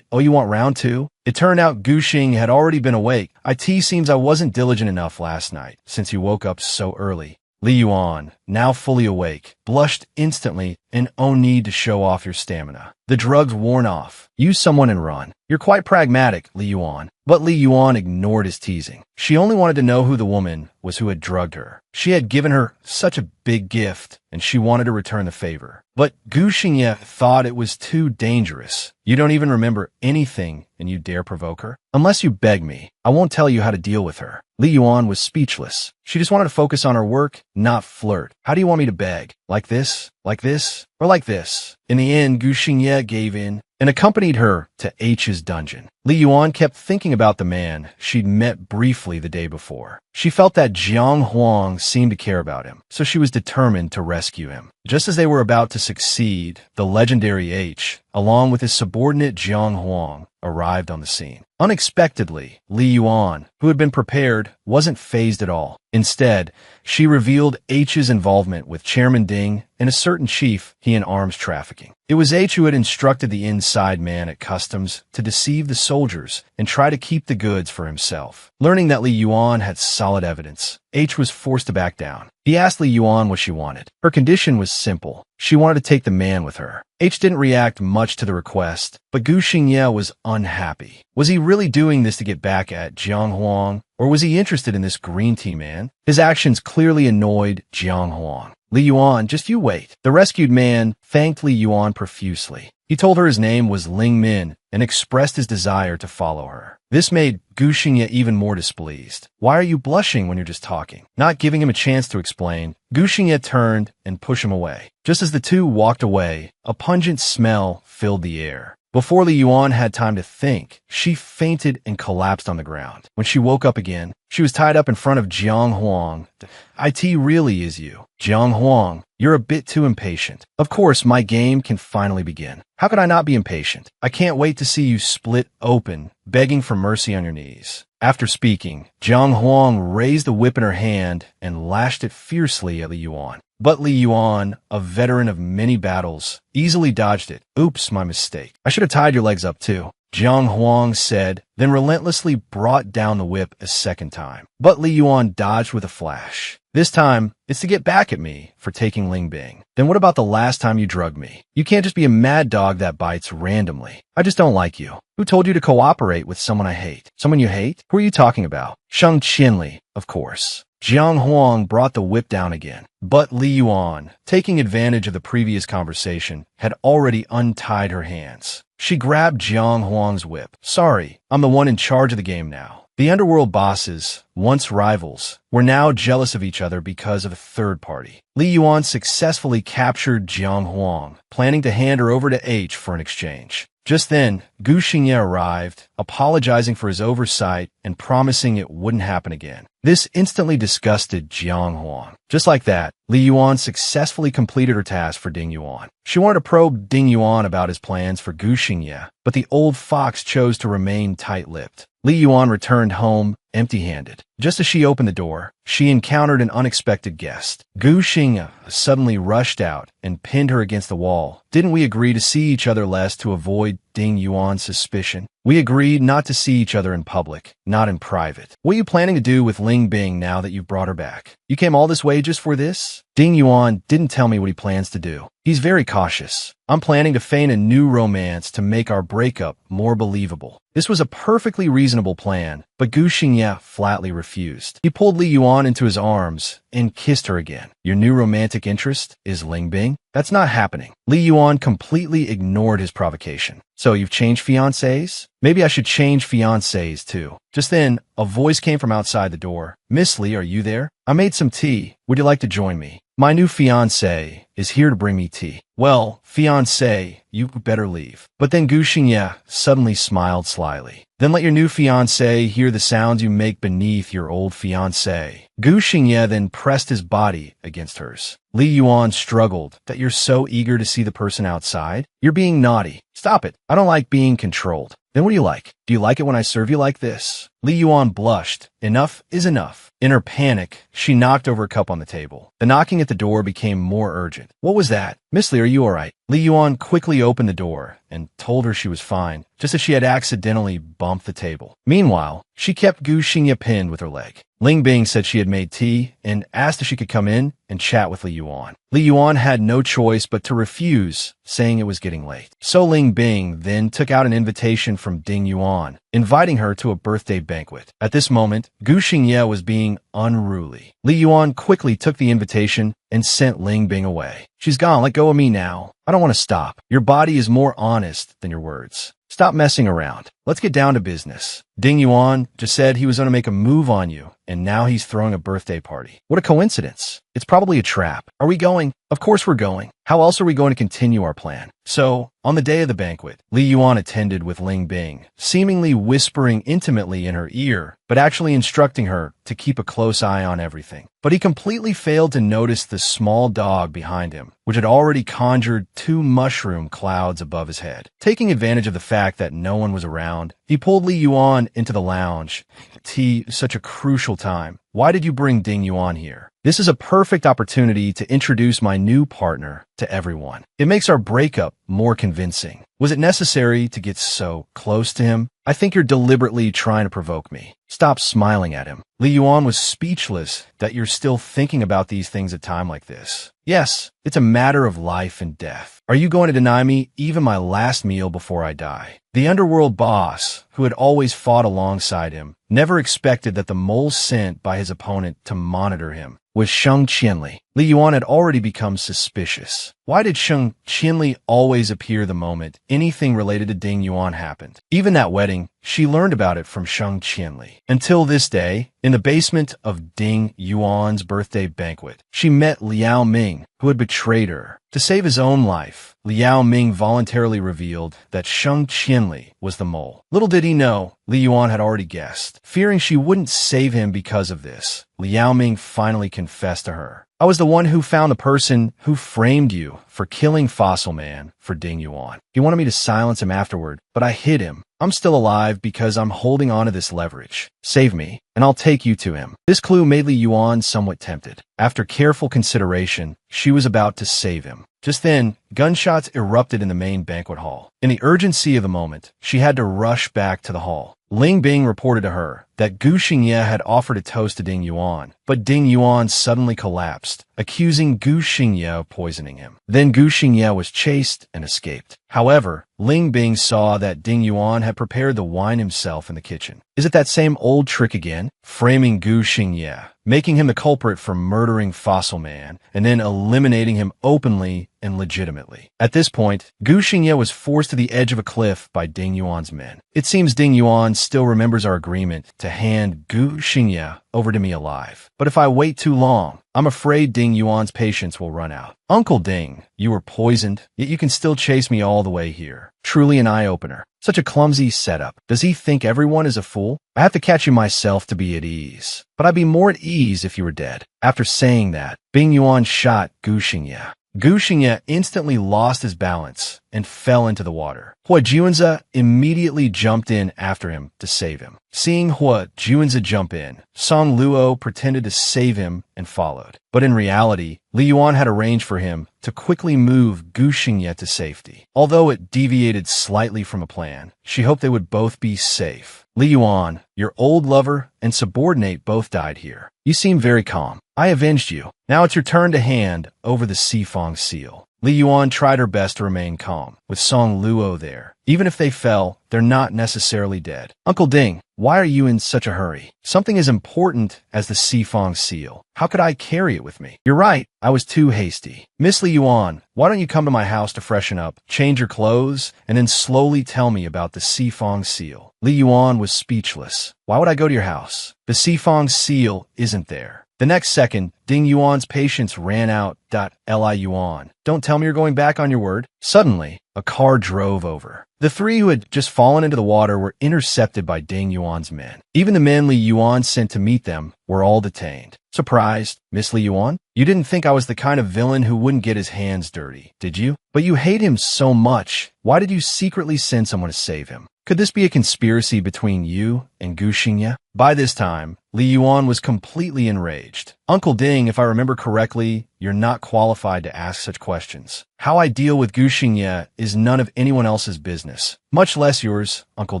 oh, you want round two? It turned out Gu Xing had already been awake. It seems I wasn't diligent enough last night, since you woke up so early. Li Yuan, now fully awake, blushed instantly and no need to show off your stamina. The drug's worn off. Use someone and run. You're quite pragmatic, Li Yuan. But Li Yuan ignored his teasing. She only wanted to know who the woman was who had drugged her. She had given her such a big gift, and she wanted to return the favor. But Gu Xingye thought it was too dangerous. You don't even remember anything, and you dare provoke her? Unless you beg me, I won't tell you how to deal with her. Li Yuan was speechless. She just wanted to focus on her work, not flirt. How do you want me to beg? Like this? Like this? Or like this? In the end, Gu Xingye gave in and accompanied her to H's dungeon. Li Yuan kept thinking about the man she'd met briefly the day before. She felt that Jiang Huang seemed to care about him, so she was determined to rescue him. Just as they were about to succeed, the legendary H, along with his subordinate Jiang Huang, arrived on the scene. Unexpectedly, Li Yuan, who had been prepared, wasn't fazed at all. Instead, she revealed H's involvement with Chairman Ding and a certain chief he in arms trafficking. It was H who had instructed the inside man at customs to deceive the soldiers and try to keep the goods for himself. Learning that Li Yuan had solid evidence, H was forced to back down. He asked Li Yuan what she wanted. Her condition was simple. She wanted to take the man with her. H didn't react much to the request, but Gu Xingye was unhappy. Was he really doing this to get back at Jiang Huang, or was he interested in this green tea man? His actions clearly annoyed Jiang Huang. Li Yuan, just you wait. The rescued man thanked Li Yuan profusely. He told her his name was Ling Min and expressed his desire to follow her. This made Gu Xingye even more displeased. Why are you blushing when you're just talking? Not giving him a chance to explain, Gu Xingye turned and pushed him away. Just as the two walked away, a pungent smell filled the air. Before Li Yuan had time to think, she fainted and collapsed on the ground. When she woke up again, she was tied up in front of Jiang Huang. It really is you. Jiang Huang, you're a bit too impatient. Of course, my game can finally begin. How could I not be impatient? I can't wait to see you split open, begging for mercy on your knees. After speaking, Jiang Huang raised the whip in her hand and lashed it fiercely at Li Yuan. But Li Yuan, a veteran of many battles, easily dodged it. Oops, my mistake. I should have tied your legs up too, Jiang Huang said, then relentlessly brought down the whip a second time. But Li Yuan dodged with a flash. This time, it's to get back at me for taking Ling Bing. Then what about the last time you drugged me? You can't just be a mad dog that bites randomly. I just don't like you. Who told you to cooperate with someone I hate? Someone you hate? Who are you talking about? Sheng Qinli, of course. Jiang Huang brought the whip down again. But Li Yuan, taking advantage of the previous conversation, had already untied her hands. She grabbed Jiang Huang's whip. Sorry, I'm the one in charge of the game now. The underworld bosses, once rivals, were now jealous of each other because of a third party. Li Yuan successfully captured Jiang Huang, planning to hand her over to H for an exchange. Just then, Gu Xingye arrived, apologizing for his oversight and promising it wouldn't happen again. This instantly disgusted Jiang Huang. Just like that, Li Yuan successfully completed her task for Ding Yuan. She wanted to probe Ding Yuan about his plans for Gu Xingye, but the old fox chose to remain tight-lipped. Li Yuan returned home empty-handed. Just as she opened the door, she encountered an unexpected guest. Gu Xingye suddenly rushed out and pinned her against the wall. Didn't we agree to see each other less to avoid Ding Yuan's suspicion? We agreed not to see each other in public, not in private. What are you planning to do with Ling Bing now that you've brought her back? You came all this way just for this? Ding Yuan didn't tell me what he plans to do. He's very cautious. I'm planning to feign a new romance to make our breakup more believable. This was a perfectly reasonable plan, but Gu Xingye flatly refused. He pulled Li Yuan into his arms and kissed her again. Your new romantic interest is Ling Bing? That's not happening. Li Yuan completely ignored his provocation. So you've changed fiancés? Maybe I should change fiancés too. Just then, a voice came from outside the door. Miss Li, are you there? I made some tea. Would you like to join me? My new fiancé is here to bring me tea. Well, fiancé, you better leave. But then Gu Xingye suddenly smiled slyly. Then let your new fiancé hear the sounds you make beneath your old fiancé. Gu Xingye then pressed his body against hers. Li Yuan struggled. That you're so eager to see the person outside? You're being naughty. Stop it. I don't like being controlled. Then what do you like? Do you like it when I serve you like this? Li Yuan blushed. Enough is enough. In her panic, she knocked over a cup on the table. The knocking at the door became more urgent. What was that? Miss Li, are you all right? Li Yuan quickly opened the door and told her she was fine, just as she had accidentally bumped the table. Meanwhile, she kept Gu Xingye pinned with her leg. Ling Bing said she had made tea and asked if she could come in and chat with Li Yuan. Li Yuan had no choice but to refuse, saying it was getting late. So Ling Bing then took out an invitation from Ding Yuan, inviting her to a birthday banquet. At this moment, Gu Xingye was being unruly. Li Yuan quickly took the invitation and sent Ling Bing away. She's gone. Let go of me now. I don't want to stop. Your body is more honest than your words. Stop messing around. Let's get down to business. Ding Yuan just said he was going to make a move on you, and now he's throwing a birthday party. What a coincidence. It's probably a trap. Are we going? Of course we're going. How else are we going to continue our plan? So, on the day of the banquet, Li Yuan attended with Ling Bing, seemingly whispering intimately in her ear, but actually instructing her to keep a close eye on everything. But he completely failed to notice the small dog behind him, which had already conjured 2 mushroom clouds above his head. Taking advantage of the fact that no one was around, he pulled Li Yuan into the lounge. Tea, such a crucial time. Why did you bring Ding Yuan here? This is a perfect opportunity to introduce my new partner to everyone. It makes our breakup more convincing. Was it necessary to get so close to him? I think you're deliberately trying to provoke me. Stop smiling at him. Li Yuan was speechless that you're still thinking about these things at a time like this. Yes, it's a matter of life and death. Are you going to deny me even my last meal before I die? The underworld boss, who had always fought alongside him, never expected that the mole sent by his opponent to monitor him was Sheng Qianli. Li Yuan had already become suspicious. Why did Sheng Qianli always appear the moment anything related to Ding Yuan happened? Even that wedding, she learned about it from Sheng Qianli. Until this day, in the basement of Ding Yuan's birthday banquet, she met Liao Ming, who had betrayed her. To save his own life, Liao Ming voluntarily revealed that Sheng Qianli was the mole. Little did he know, Li Yuan had already guessed. Fearing she wouldn't save him because of this, Liao Ming finally confessed to her. I was the one who found the person who framed you for killing Fossil Man for Ding Yuan. He wanted me to silence him afterward, but I hid him. I'm still alive because I'm holding on to this leverage. Save me, and I'll take you to him. This clue made Li Yuan somewhat tempted. After careful consideration, she was about to save him. Just then, gunshots erupted in the main banquet hall. In the urgency of the moment, she had to rush back to the hall. Ling Bing reported to her that Gu Xingye had offered a toast to Ding Yuan, but Ding Yuan suddenly collapsed, accusing Gu Xingye of poisoning him. Then Gu Xingye was chased and escaped. However, Ling Bing saw that Ding Yuan had prepared the wine himself in the kitchen. Is it that same old trick again? Framing Gu Xingye, making him the culprit for murdering Fossil Man, and then eliminating him openly and legitimately. At this point, Gu Xingye was forced to the edge of a cliff by Ding Yuan's men. It seems Ding Yuan still remembers our agreement to hand Gu Xingye over to me alive. But if I wait too long, I'm afraid Ding Yuan's patience will run out. Uncle Ding, you were poisoned, yet you can still chase me all the way here. Truly an eye-opener. Such a clumsy setup. Does he think everyone is a fool? I have to catch you myself to be at ease. But I'd be more at ease if you were dead. After saying that, Ding Yuan shot Gu Xingye. Gu Xingye instantly lost his balance and fell into the water. Hua Juanzi immediately jumped in after him to save him. Seeing Hua Juanzi jump in, Song Luo pretended to save him and followed. But in reality, Li Yuan had arranged for him to quickly move Gu Xingye to safety. Although it deviated slightly from a plan, she hoped they would both be safe. Li Yuan, your old lover and subordinate both died here. You seem very calm. I avenged you. Now it's your turn to hand over the Sifong seal. Li Yuan tried her best to remain calm, with Song Luo there. Even if they fell, they're not necessarily dead. Uncle Ding, why are you in such a hurry? Something as important as the Sifong seal. How could I carry it with me? You're right, I was too hasty. Miss Li Yuan, why don't you come to my house to freshen up, change your clothes, and then slowly tell me about the Sifong seal? Li Yuan was speechless. Why would I go to your house? The Sifong seal isn't there. The next second, Ding Yuan's patience ran out. Li Yuan, don't tell me you're going back on your word. Suddenly, a car drove over. The three who had just fallen into the water were intercepted by Ding Yuan's men. Even the men Li Yuan sent to meet them were all detained. Surprised, Miss Li Yuan? You didn't think I was the kind of villain who wouldn't get his hands dirty, did you? But you hate him so much. Why did you secretly send someone to save him? Could this be a conspiracy between you and Gu Xingye? By this time, Li Yuan was completely enraged. Uncle Ding, if I remember correctly, you're not qualified to ask such questions. How I deal with Gu Xingye is none of anyone else's business, much less yours, Uncle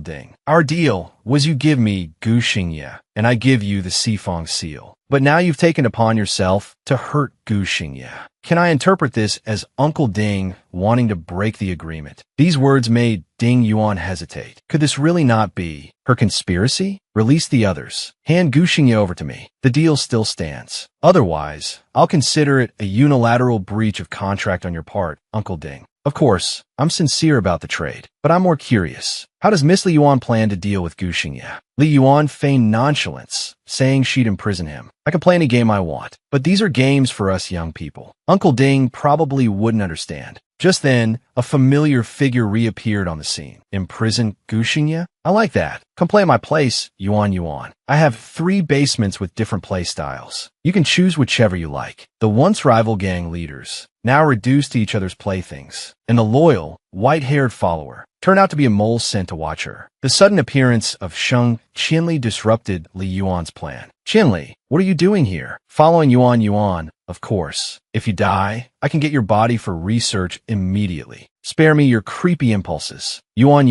Ding. Our deal was you give me Gu Xingye, and I give you the Sifong seal. But now you've taken upon yourself to hurt Gu Xingye. Can I interpret this as Uncle Ding wanting to break the agreement? These words made Ding Yuan hesitate. Could this really not be her conspiracy? Release the others. Hand Gu Xingye over to me. The deal still stands. Otherwise, I'll consider it a unilateral breach of contract on your part, Uncle Ding. Of course, I'm sincere about the trade, but I'm more curious. How does Miss Li Yuan plan to deal with Gu Xingye? Li Yuan feigned nonchalance, saying she'd imprison him. I can play any game I want, but these are games for us young people. Uncle Ding probably wouldn't understand. Just then, a familiar figure reappeared on the scene. Imprison Gu Xingye? I like that. Come play at my place, Yuan. I have 3 basements with different play styles. You can choose whichever you like. The once rival gang leaders, now reduced to each other's playthings, and the loyal, white-haired follower, turned out to be a mole sent to watch her. The sudden appearance of Sheng Qianli disrupted Li Yuan's plan. Qianli, what are you doing here? Following Yuan, of course. If you die, I can get your body for research immediately. Spare me your creepy impulses. Yuan,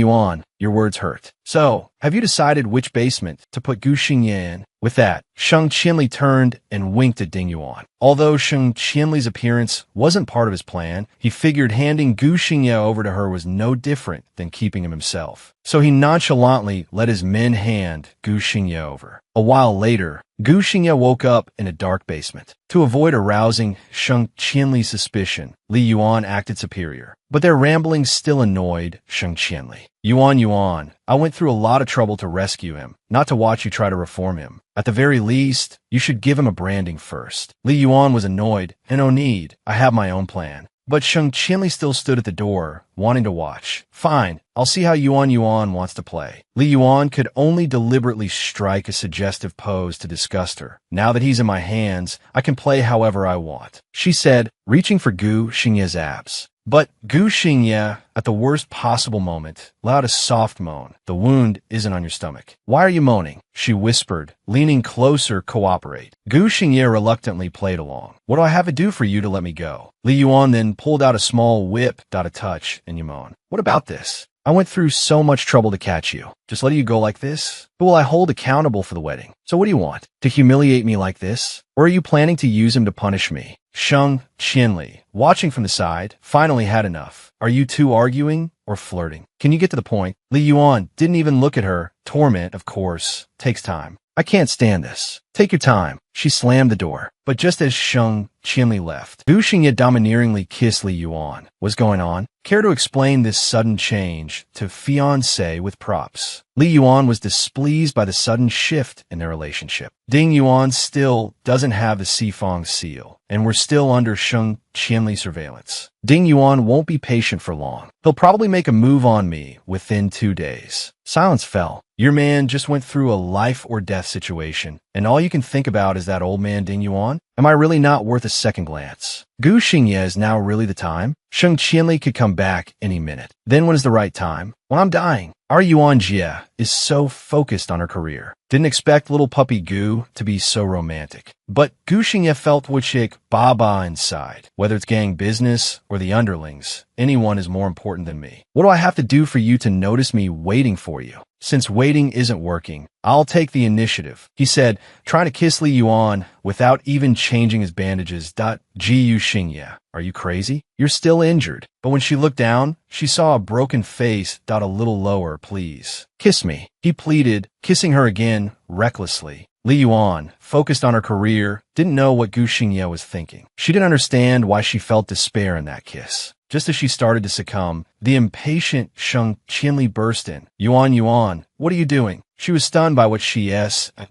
your words hurt. So, have you decided which basement to put Gu Xingye in? With that, Sheng Qianli turned and winked at Ding Yuan. Although Sheng Qianli's appearance wasn't part of his plan, he figured handing Gu Xingye over to her was no different than keeping him himself. So he nonchalantly let his men hand Gu Xingye over. A while later, Gu Xingye woke up in a dark basement. To avoid arousing Sheng Qianli's suspicion, Li Yuan acted superior. But their ramblings still annoyed Sheng Qianli. Yuan, I went through a lot of trouble to rescue him, not to watch you try to reform him. At the very least, you should give him a branding first. Li Yuan was annoyed, and no need, I have my own plan. But Sheng Qianli still stood at the door, wanting to watch. Fine, I'll see how Yuan wants to play. Li Yuan could only deliberately strike a suggestive pose to disgust her. Now that he's in my hands, I can play however I want, she said, reaching for Gu Xingye's abs. But Gu Xingye, at the worst possible moment, allowed a soft moan. The wound isn't on your stomach. Why are you moaning? She whispered, leaning closer. Cooperate. Gu Xingye reluctantly played along. What do I have to do for you to let me go? Li Yuan then pulled out a small whip. A touch, and you moan. What about this? I went through so much trouble to catch you. Just letting you go like this? Who will I hold accountable for the wedding? So what do you want? To humiliate me like this? Or are you planning to use him to punish me? Sheng Qianli, watching from the side, finally had enough. Are you two arguing or flirting? Can you get to the point? Li Yuan didn't even look at her. Torment, of course, takes time. I can't stand this. Take your time. She slammed the door. But just as Sheng Qianli left, Gu Xingye domineeringly kissed Li Yuan. What's going on? Care to explain this sudden change to fiancé with props? Li Yuan was displeased by the sudden shift in their relationship. Ding Yuan still doesn't have the Sifong seal, and we're still under Sheng Qianli surveillance. Ding Yuan won't be patient for long. He'll probably make a move on me within 2 days. Silence fell. Your man just went through a life or death situation, and all you can think about is that old man Ding Yuan? Am I really not worth a second glance? Gu Xingye is now really the time? Sheng Qianli could come back any minute. Then when is the right time? When I'm dying. Our Yuan Jie is so focused on her career. Didn't expect little puppy Gu to be so romantic. But Gu Xingye felt Wuchik Baba inside. Whether it's gang business or the underlings, anyone is more important than me. What do I have to do for you to notice me waiting for you? Since waiting isn't working, I'll take the initiative, he said, trying to kiss Li Yuan without even changing his bandages. Gu Xingye, are you crazy? You're still injured. But when she looked down, she saw a broken face. A little lower, please. Kiss me, he pleaded, kissing her again, recklessly. Li Yuan, focused on her career, didn't know what Gu Xingye was thinking. She didn't understand why she felt despair in that kiss. Just as she started to succumb, the impatient Sheng Qianli burst in. Yuan, what are you doing? She was stunned by what she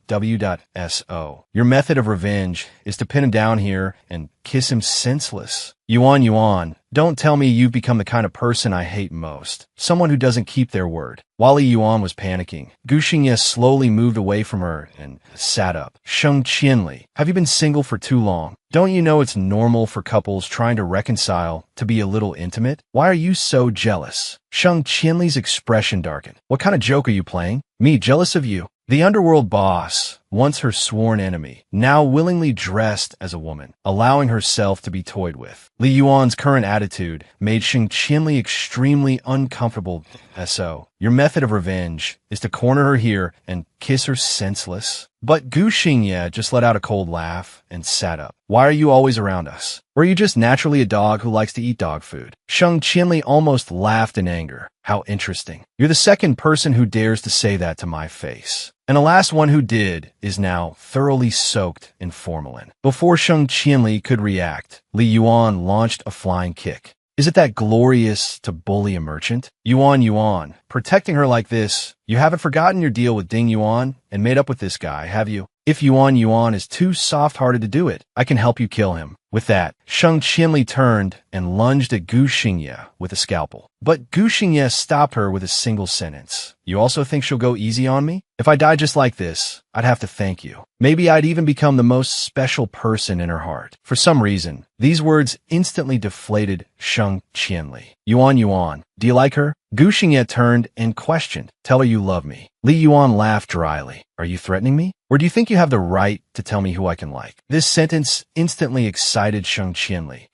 W.S.O. Your method of revenge is to pin him down here and kiss him senseless. Yuan, don't tell me you've become the kind of person I hate most. Someone who doesn't keep their word. While Li Yuan was panicking, Gu Xingye slowly moved away from her and sat up. Sheng Qianli, have you been single for too long? Don't you know it's normal for couples trying to reconcile to be a little intimate? Why are you so jealous? Sheng Qianli's expression darkened. What kind of joke are you playing? Me jealous of you? The underworld boss, once her sworn enemy, now willingly dressed as a woman, allowing herself to be toyed with. Li Yuan's current attitude made Sheng Qianli extremely uncomfortable. So, your method of revenge is to corner her here and kiss her senseless? But Gu Xingye just let out a cold laugh and sat up. Why are you always around us? Or are you just naturally a dog who likes to eat dog food? Sheng Qianli almost laughed in anger. How interesting. You're the second person who dares to say that to my face. And the last one who did is now thoroughly soaked in formalin. Before Sheng Qianli could react, Li Yuan launched a flying kick. Is it that glorious to bully a merchant? Yuan, protecting her like this, you haven't forgotten your deal with Ding Yuan and made up with this guy, have you? If Yuan is too soft-hearted to do it, I can help you kill him. With that, Sheng Qianli turned and lunged at Gu Xingye with a scalpel. But Gu Xingye stopped her with a single sentence. You also think she'll go easy on me? If I die just like this, I'd have to thank you. Maybe I'd even become the most special person in her heart. For some reason, these words instantly deflated Sheng Qianli. Yuan, do you like her? Gu Xingye turned and questioned. Tell her you love me. Li Yuan laughed dryly. Are you threatening me? Or do you think you have the right to tell me who I can like? This sentence instantly excited Sheng Qianli.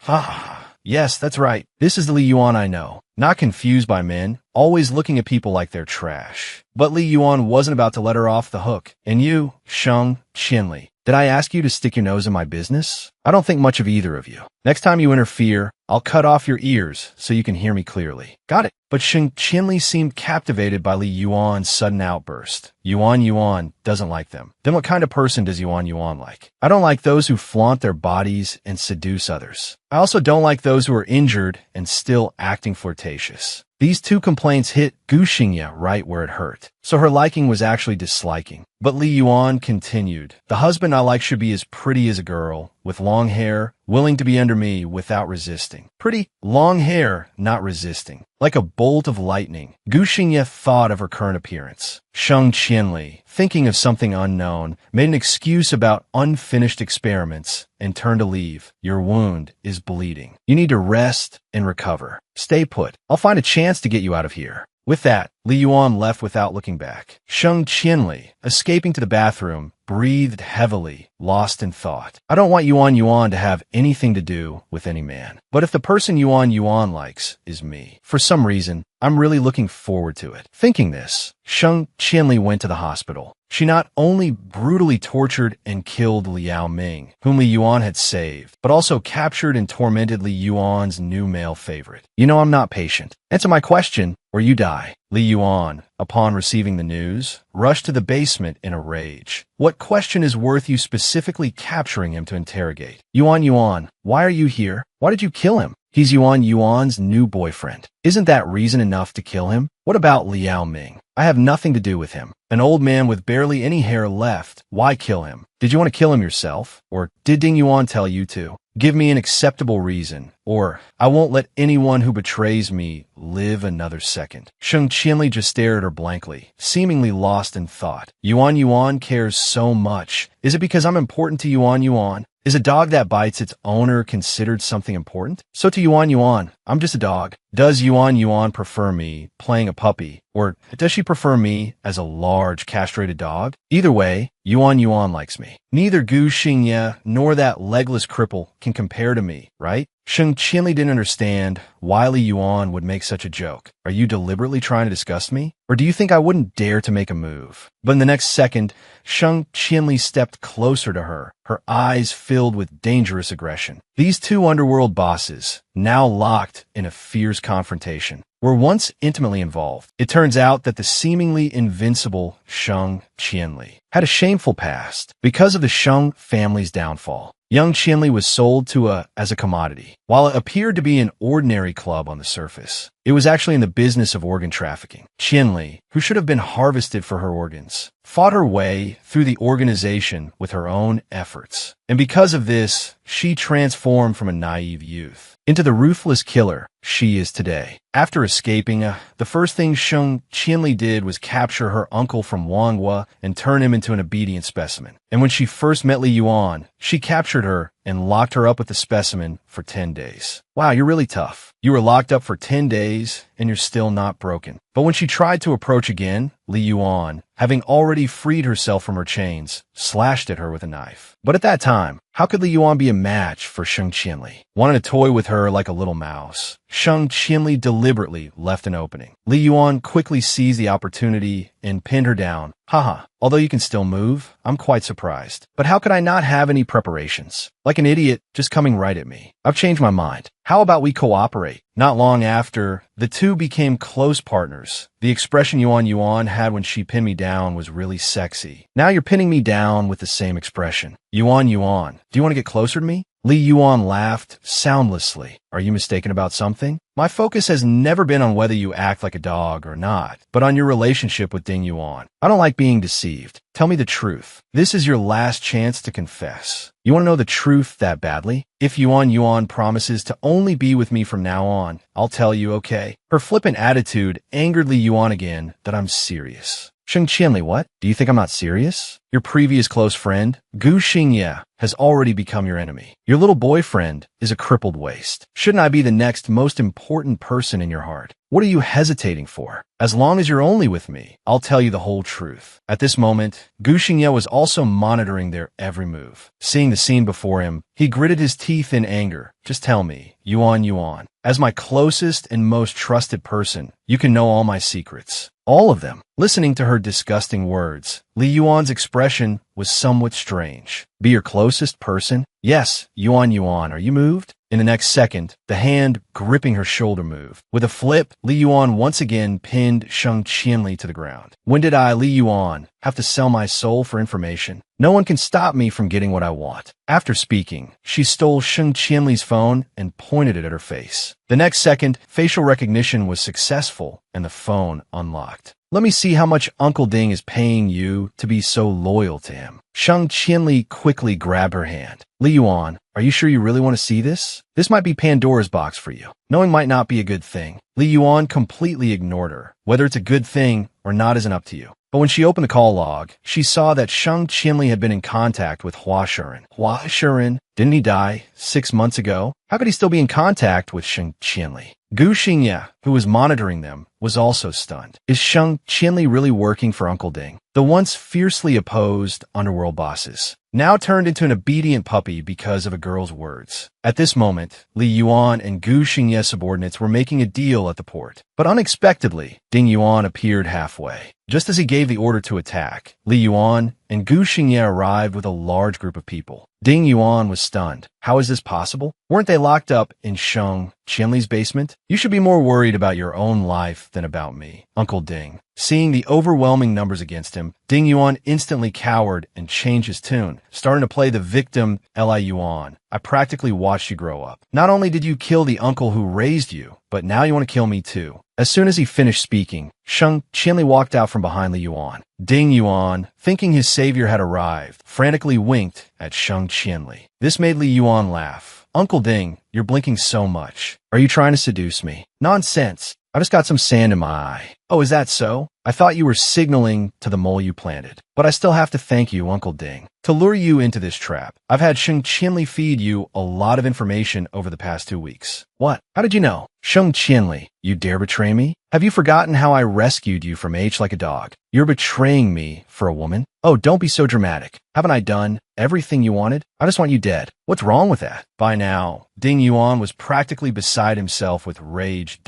Yes, that's right. This is the Li Yuan I know. Not confused by men, always looking at people like they're trash. But Li Yuan wasn't about to let her off the hook. And you, Sheng Qianli, did I ask you to stick your nose in my business? I don't think much of either of you. Next time you interfere, I'll cut off your ears so you can hear me clearly. Got it. But Sheng Qianli seemed captivated by Li Yuan's sudden outburst. Yuan doesn't like them. Then what kind of person does Yuan like? I don't like those who flaunt their bodies and seduce others. I also don't like those who are injured and still acting flirtatious. These two complaints hit Gu Xingye right where it hurt. So her liking was actually disliking. But Li Yuan continued. The husband I like should be as pretty as a girl, with long hair, willing to be under me without resisting. Pretty, long hair, not resisting. Like a bolt of lightning, Gu Xingye thought of her current appearance. Sheng Qianli, thinking of something unknown, made an excuse about unfinished experiments and turned to leave. Your wound is bleeding. You need to rest and recover. Stay put. I'll find a chance to get you out of here. With that, Li Yuan left without looking back. Sheng Qianli, escaping to the bathroom, breathed heavily, lost in thought. I don't want Yuan to have anything to do with any man. But if the person Yuan likes is me, for some reason, I'm really looking forward to it. Thinking this, Sheng Qianli went to the hospital. She not only brutally tortured and killed Liao Ming, whom Li Yuan had saved, but also captured and tormented Li Yuan's new male favorite. You know I'm not patient. Answer my question, or you die. Li Yuan, upon receiving the news, rushed to the basement in a rage. What question is worth you specifically capturing him to interrogate? Yuan, why are you here? Why did you kill him? He's Yuan's new boyfriend. Isn't that reason enough to kill him? What about Liao Ming? I have nothing to do with him. An old man with barely any hair left. Why kill him? Did you want to kill him yourself? Or did Ding Yuan tell you to? Give me an acceptable reason, or I won't let anyone who betrays me live another second. Sheng Qianli just stared at her blankly, seemingly lost in thought. Yuan cares so much. Is it because I'm important to Yuan? Is a dog that bites its owner considered something important? So to Yuan, I'm just a dog. Does Yuan prefer me playing a puppy, or does she prefer me as a large castrated dog? Either way, Yuan likes me. Neither Gu Xingye nor that legless cripple can compare to me, right? Sheng Qianli didn't understand why Li Yuan would make such a joke. Are you deliberately trying to disgust me? Or do you think I wouldn't dare to make a move? But in the next second, Sheng Qianli stepped closer to her, her eyes filled with dangerous aggression. These two underworld bosses, now locked in a fierce confrontation, were once intimately involved. It turns out that the seemingly invincible Sheng Qianli had a shameful past. Because of the Sheng family's downfall, young Qianli was sold as a commodity. While it appeared to be an ordinary club on the surface, it was actually in the business of organ trafficking. Qianli, who should have been harvested for her organs, fought her way through the organization with her own efforts. And because of this, she transformed from a naive youth into the ruthless killer she is today. After escaping, the first thing Sheng Qianli did was capture her uncle from Wanghua and turn him into an obedient specimen. And when she first met Li Yuan, she captured her and locked her up with the specimen for 10 days. Wow, you're really tough. You were locked up for 10 days and you're still not broken. But when she tried to approach again, Li Yuan, having already freed herself from her chains, slashed at her with a knife. But at that time, how could Li Yuan be a match for Sheng Qianli? Wanting to toy with her like a little mouse, Sheng Qianli deliberately left an opening. Li Yuan quickly seized the opportunity and pinned her down. Haha, although you can still move, I'm quite surprised. But how could I not have any preparations? Like an idiot just coming right at me. I've changed my mind. How about we cooperate? Not long after, the two became close partners. The expression Yuan had when she pinned me down was really sexy. Now you're pinning me down with the same expression. Yuan, do you want to get closer to me? Li Yuan laughed soundlessly. Are you mistaken about something? My focus has never been on whether you act like a dog or not, but on your relationship with Ding Yuan. I don't like being deceived. Tell me the truth. This is your last chance to confess. You want to know the truth that badly? If Yuan promises to only be with me from now on, I'll tell you, okay? Her flippant attitude angered Li Yuan again that I'm serious. Sheng Qianli, what? Do you think I'm not serious? Your previous close friend, Gu Xingye, has already become your enemy. Your little boyfriend is a crippled waste. Shouldn't I be the next most important person in your heart? What are you hesitating for? As long as you're only with me, I'll tell you the whole truth. At this moment, Gu Xingye was also monitoring their every move. Seeing the scene before him, he gritted his teeth in anger. Just tell me, Yuan, as my closest and most trusted person, you can know all my secrets. All of them. Listening to her disgusting words, Li Yuan's expression was somewhat strange. Be your closest person? Yes, Yuan, are you moved? In the next second, the hand gripping her shoulder moved. With a flip, Li Yuan once again pinned Sheng Qianli to the ground. When did I, Li Yuan, have to sell my soul for information? No one can stop me from getting what I want. After speaking, she stole Sheng Qianli's phone and pointed it at her face. The next second, facial recognition was successful and the phone unlocked. Let me see how much Uncle Ding is paying you to be so loyal to him. Sheng Qianli quickly grabbed her hand. Li Yuan, are you sure you really want to see this? This might be Pandora's box for you. Knowing might not be a good thing. Li Yuan completely ignored her. Whether it's a good thing or not isn't up to you. But when she opened the call log, she saw that Sheng Qianli had been in contact with Hua Shiren. Hua Shiren? Didn't he die 6 months ago? How could he still be in contact with Sheng Qianli? Gu Xingye, who was monitoring them, was also stunned. Is Sheng Qianli really working for Uncle Ding? The once fiercely opposed underworld bosses now turned into an obedient puppy because of a girl's words. At this moment, Li Yuan and Gu Xingye subordinates were making a deal at the port. But unexpectedly, Ding Yuan appeared halfway. Just as he gave the order to attack, Li Yuan and Gu Xingye arrived with a large group of people. Ding Yuan was stunned. How is this possible? Weren't they locked up in Sheng Qianli's basement? You should be more worried about your own life than about me, Uncle Ding. Seeing the overwhelming numbers against him, Ding Yuan instantly cowered and changed his tune, starting to play the victim Li Yuan. I practically watched you grow up. Not only did you kill the uncle who raised you, but now you want to kill me too. As soon as he finished speaking, Sheng Qianli walked out from behind Li Yuan. Ding Yuan, thinking his savior had arrived, frantically winked at Sheng Qianli. This made Li Yuan laugh. Uncle Ding, you're blinking so much. Are you trying to seduce me? Nonsense. I just got some sand in my eye. Oh, is that so? I thought you were signaling to the mole you planted. But I still have to thank you, Uncle Ding, to lure you into this trap. I've had Sheng Qianli feed you a lot of information over the past 2 weeks. What? How did you know? Sheng Qianli, you dare betray me? Have you forgotten how I rescued you from H like a dog? You're betraying me for a woman? Oh, don't be so dramatic. Haven't I done everything you wanted? I just want you dead. What's wrong with that? By now, Ding Yuan was practically beside himself with rage.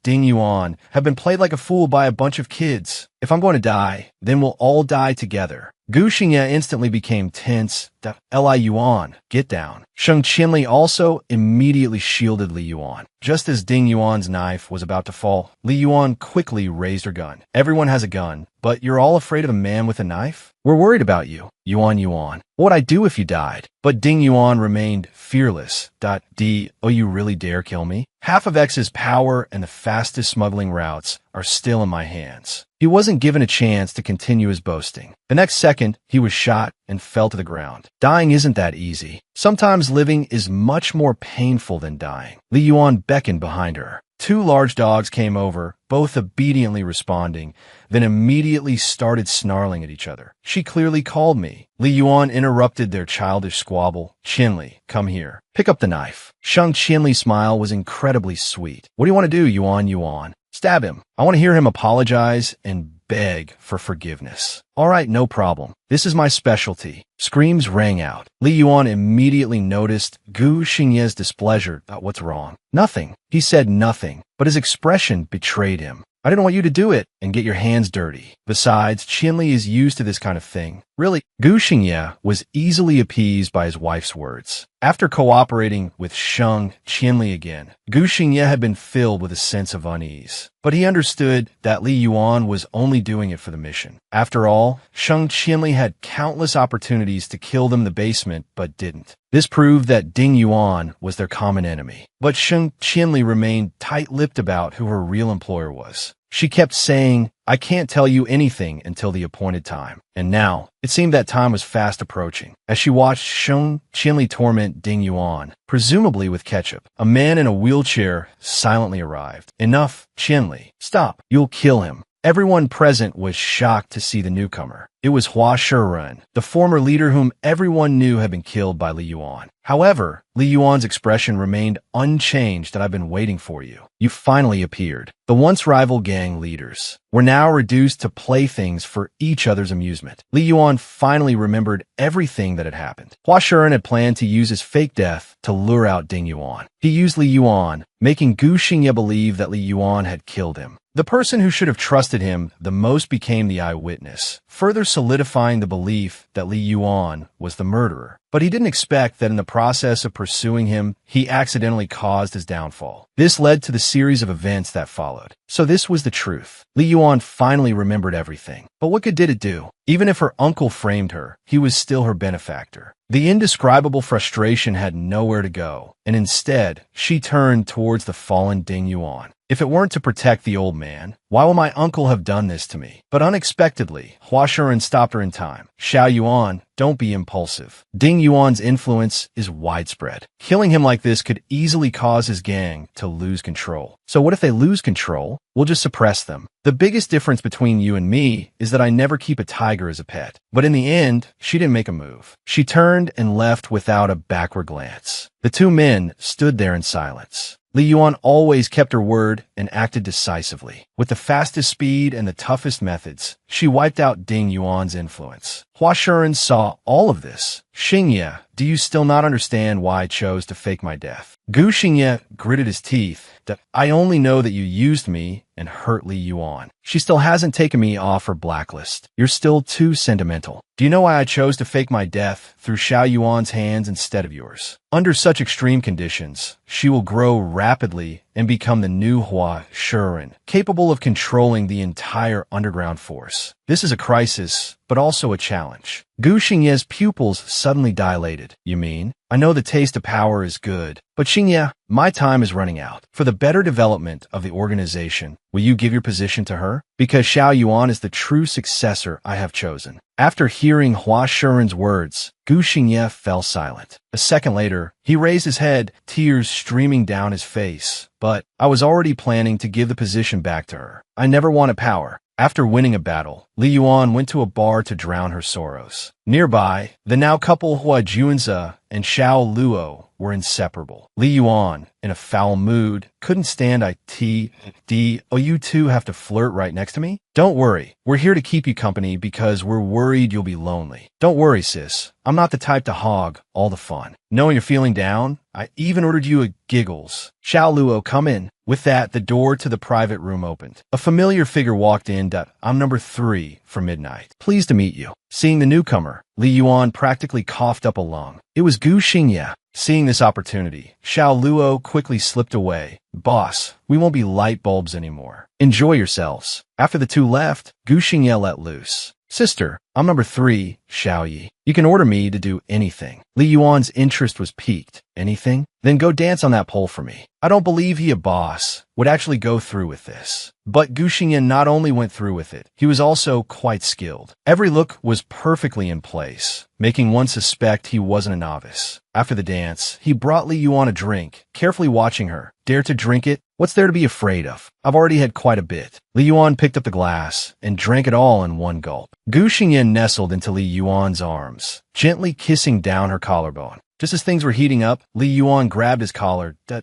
Ding Yuan, have been played like a fool by a bunch of kids. If I'm going to die, then we'll all die together. Gu Xingye instantly became tense. Li Yuan, get down. Sheng Qianli also immediately shielded Li Yuan. Just as Ding Yuan's knife was about to fall, Li Yuan quickly raised her gun. Everyone has a gun, but you're all afraid of a man with a knife? We're worried about you. Yuan. What would I do if you died? But Ding Yuan remained fearless. Oh, you really dare kill me? Half of X's power and the fastest smuggling routes are still in my hands. He wasn't given a chance to continue his boasting. The next second, he was shot and fell to the ground. Dying isn't that easy. Sometimes living is much more painful than dying. Li Yuan beckoned behind her. 2 large dogs came over, both obediently responding, then immediately started snarling at each other. She clearly called me. Li Yuan interrupted their childish squabble. Qianli, come here. Pick up the knife. Sheng Qianli's smile was incredibly sweet. What do you want to do, Yuan? Stab him. I want to hear him apologize and beg for forgiveness. All right, no problem. This is my specialty. Screams rang out. Li Yuan immediately noticed Gu Xingye's displeasure. What's wrong? Nothing. He said nothing, but his expression betrayed him. I didn't want you to do it and get your hands dirty. Besides, Qianli is used to this kind of thing. Really, Gu Xingye was easily appeased by his wife's words. After cooperating with Sheng Qianli again, Gu Xingye had been filled with a sense of unease. But he understood that Li Yuan was only doing it for the mission. After all, Sheng Qianli had countless opportunities to kill them in the basement, but didn't. This proved that Ding Yuan was their common enemy. But Sheng Qianli remained tight-lipped about who her real employer was. She kept saying, I can't tell you anything until the appointed time. And now, it seemed that time was fast approaching. As she watched Sheng Qianli torment Ding Yuan, presumably with ketchup, a man in a wheelchair silently arrived. Enough, Qianli. Stop. You'll kill him. Everyone present was shocked to see the newcomer. It was Hua Shiren, the former leader whom everyone knew had been killed by Li Yuan. However, Li Yuan's expression remained unchanged. That I've been waiting for you. You finally appeared. The once rival gang leaders were now reduced to playthings for each other's amusement. Li Yuan finally remembered everything that had happened. Hua Shiren had planned to use his fake death to lure out Ding Yuan. He used Li Yuan, making Gu Xingye believe that Li Yuan had killed him. The person who should have trusted him the most became the eyewitness, further solidifying the belief that Li Yuan was the murderer. But he didn't expect that in the process of pursuing him, he accidentally caused his downfall. This led to the series of events that followed. So this was the truth. Li Yuan finally remembered everything. But what good did it do? Even if her uncle framed her, he was still her benefactor. The indescribable frustration had nowhere to go, and instead, she turned towards the fallen Ding Yuan. If it weren't to protect the old man, why would my uncle have done this to me? But unexpectedly, Hua Shiren stopped her in time. Xiao Yuan, don't be impulsive. Ding Yuan's influence is widespread. Killing him like this could easily cause his gang to lose control. So what if they lose control? We'll just suppress them. The biggest difference between you and me is that I never keep a tiger as a pet. But in the end, she didn't make a move. She turned and left without a backward glance. The 2 men stood there in silence. Li Yuan always kept her word and acted decisively. With the fastest speed and the toughest methods, she wiped out Ding Yuan's influence. Hua Shiren saw all of this. Xingye, do you still not understand why I chose to fake my death? Gu Xingye gritted his teeth. I only know that you used me and hurt Li Yuan. She still hasn't taken me off her blacklist. You're still too sentimental. Do you know why I chose to fake my death through Xiao Yuan's hands instead of yours? Under such extreme conditions, she will grow rapidly and become the new Hua Shiren, capable of controlling the entire underground force. This is a crisis, but also a challenge. Gu Xingye's pupils suddenly dilated. You mean? I know the taste of power is good, but Xingye, my time is running out. For the better development of the organization, will you give your position to her? Because Xiao Yuan is the true successor I have chosen. After hearing Hua Shuren's words, Gu Xingye fell silent. A second later, he raised his head, tears streaming down his face. But I was already planning to give the position back to her. I never wanted power. After winning a battle, Li Yuan went to a bar to drown her sorrows. Nearby, the now couple Hua Junzi and Xiao Luo were inseparable. Li Yuan, in a foul mood, couldn't stand Oh, you two have to flirt right next to me? Don't worry, we're here to keep you company because we're worried you'll be lonely. Don't worry, sis. I'm not the type to hog all the fun. Knowing you're feeling down, I even ordered you a giggles. Xiao Luo, come in. With that, the door to the private room opened. A familiar figure walked in. I'm number 3 for midnight. Pleased to meet you. Seeing the newcomer, Li Yuan practically coughed up a lung. It was Gu Xingye. Seeing this opportunity, Xiao Luo quickly slipped away. Boss, we won't be light bulbs anymore. Enjoy yourselves. After the two left, Gu Xingye let loose. Sister, I'm number 3, Xiao Yi. You can order me to do anything. Li Yuan's interest was piqued. Anything? Then go dance on that pole for me. I don't believe he, a boss, would actually go through with this. But Gu Xingye not only went through with it, he was also quite skilled. Every look was perfectly in place, making one suspect he wasn't a novice. After the dance, he brought Li Yuan a drink, carefully watching her. Dare to drink it? What's there to be afraid of? I've already had quite a bit. Li Yuan picked up the glass and drank it all in one gulp. Gu Xingye nestled into Li Yuan's arms, gently kissing down her collarbone. Just as things were heating up, Li Yuan grabbed his collar. Gu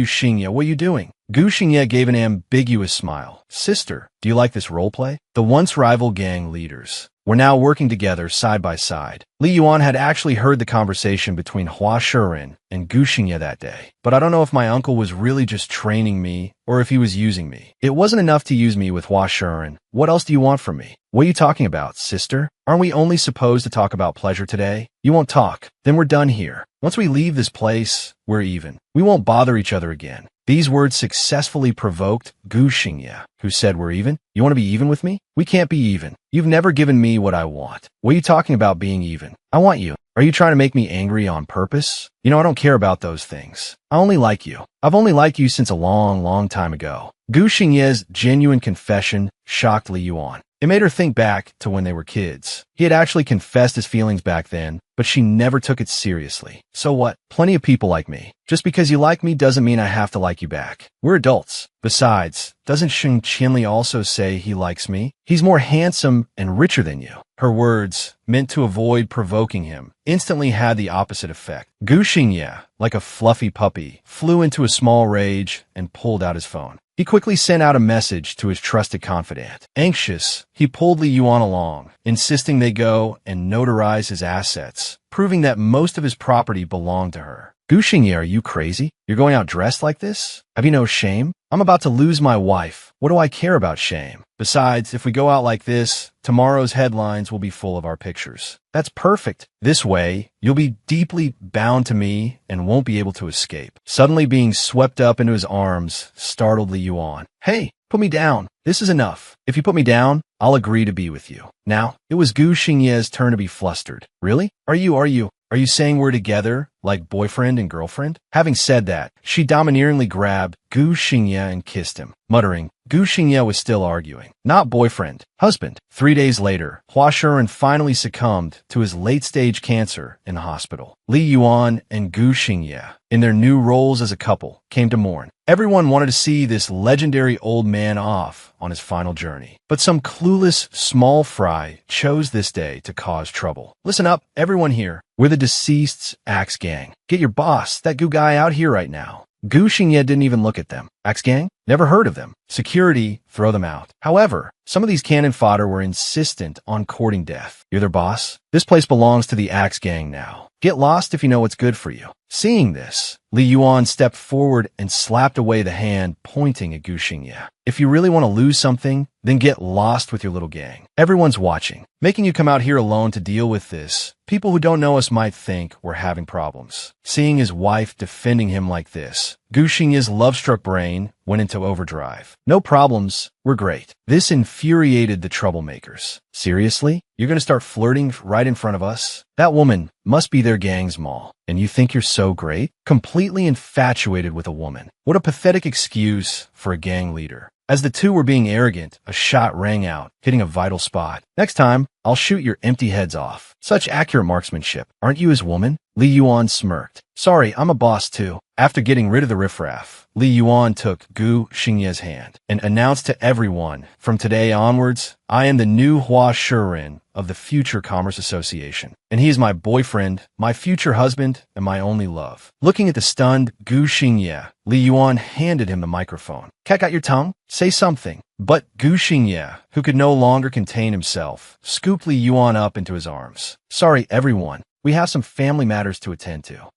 Xingye, what are you doing? Gu Xingye gave an ambiguous smile. Sister, do you like this roleplay? The once rival gang leaders were now working together side by side. Li Yuan had actually heard the conversation between Hua Shuren and Gu Xingye that day. But I don't know if my uncle was really just training me or if he was using me. It wasn't enough to use me with Hua Shuren. What else do you want from me? What are you talking about, sister? Aren't we only supposed to talk about pleasure today? You won't talk. Then we're done here. Once we leave this place, we're even. We won't bother each other again. These words successfully provoked Gu Xingye, who said, we're even? You want to be even with me? We can't be even. You've never given me what I want. What are you talking about being even? I want you. Are you trying to make me angry on purpose? You know, I don't care about those things. I only like you. I've only liked you since a long, long time ago. Gu Xingye's genuine confession shocked Li Yuan. It made her think back to when they were kids. He had actually confessed his feelings back then, but she never took it seriously. So what? Plenty of people like me. Just because you like me doesn't mean I have to like you back. We're adults. Besides, doesn't Xing Qinli also say he likes me? He's more handsome and richer than you. Her words, meant to avoid provoking him, instantly had the opposite effect. Gu Xingye, like a fluffy puppy, flew into a small rage and pulled out his phone. He quickly sent out a message to his trusted confidant. Anxious, he pulled Li Yuan along, insisting they go and notarize his assets, proving that most of his property belonged to her. Gu Xingye, are you crazy? You're going out dressed like this? Have you no shame? I'm about to lose my wife. What do I care about shame? Besides, if we go out like this, tomorrow's headlines will be full of our pictures. That's perfect. This way, you'll be deeply bound to me and won't be able to escape. Suddenly being swept up into his arms startled Li Yuan. Hey, put me down. This is enough. If you put me down, I'll agree to be with you. Now, it was Gu Xingye's turn to be flustered. Really? Are you saying we're together, like boyfriend and girlfriend? Having said that, she domineeringly grabbed Gu Xingye and kissed him, muttering. Gu Xingye was still arguing. Not boyfriend, husband. 3 days later, Hua Shuren finally succumbed to his late-stage cancer in the hospital. Li Yuan and Gu Xingye, in their new roles as a couple, came to mourn. Everyone wanted to see this legendary old man off on his final journey. But some clueless small fry chose this day to cause trouble. Listen up, everyone here. We're the deceased's Axe Gang. Get your boss, that Gu guy, out here right now. Gu Xingye didn't even look at them. Axe Gang? Never heard of them. Security, throw them out. However, some of these cannon fodder were insistent on courting death. You're their boss? This place belongs to the Axe Gang now. Get lost if you know what's good for you. Seeing this, Li Yuan stepped forward and slapped away the hand pointing at Gu Xingye. If you really want to lose something, then get lost with your little gang. Everyone's watching. Making you come out here alone to deal with this, people who don't know us might think we're having problems. Seeing his wife defending him like this, Gu Xingye's love-struck brain went into overdrive. No problems. We're great. This infuriated the troublemakers. Seriously? You're gonna start flirting right in front of us? That woman must be their gang's mall. And you think you're so great? Completely infatuated with a woman. What a pathetic excuse for a gang leader. As the two were being arrogant, a shot rang out, hitting a vital spot. Next time, I'll shoot your empty heads off. Such accurate marksmanship. Aren't you his woman? Li Yuan smirked. Sorry, I'm a boss too. After getting rid of the riffraff, Li Yuan took Gu Xingye's hand and announced to everyone, from today onwards, I am the new Hua Shirin of the Future Commerce Association. And he is my boyfriend, my future husband, and my only love. Looking at the stunned Gu Xingye, Li Yuan handed him the microphone. Cat got your tongue? Say something. But Gu Xingye, who could no longer contain himself, scooped Li Yuan up into his arms. Sorry, everyone. We have some family matters to attend to.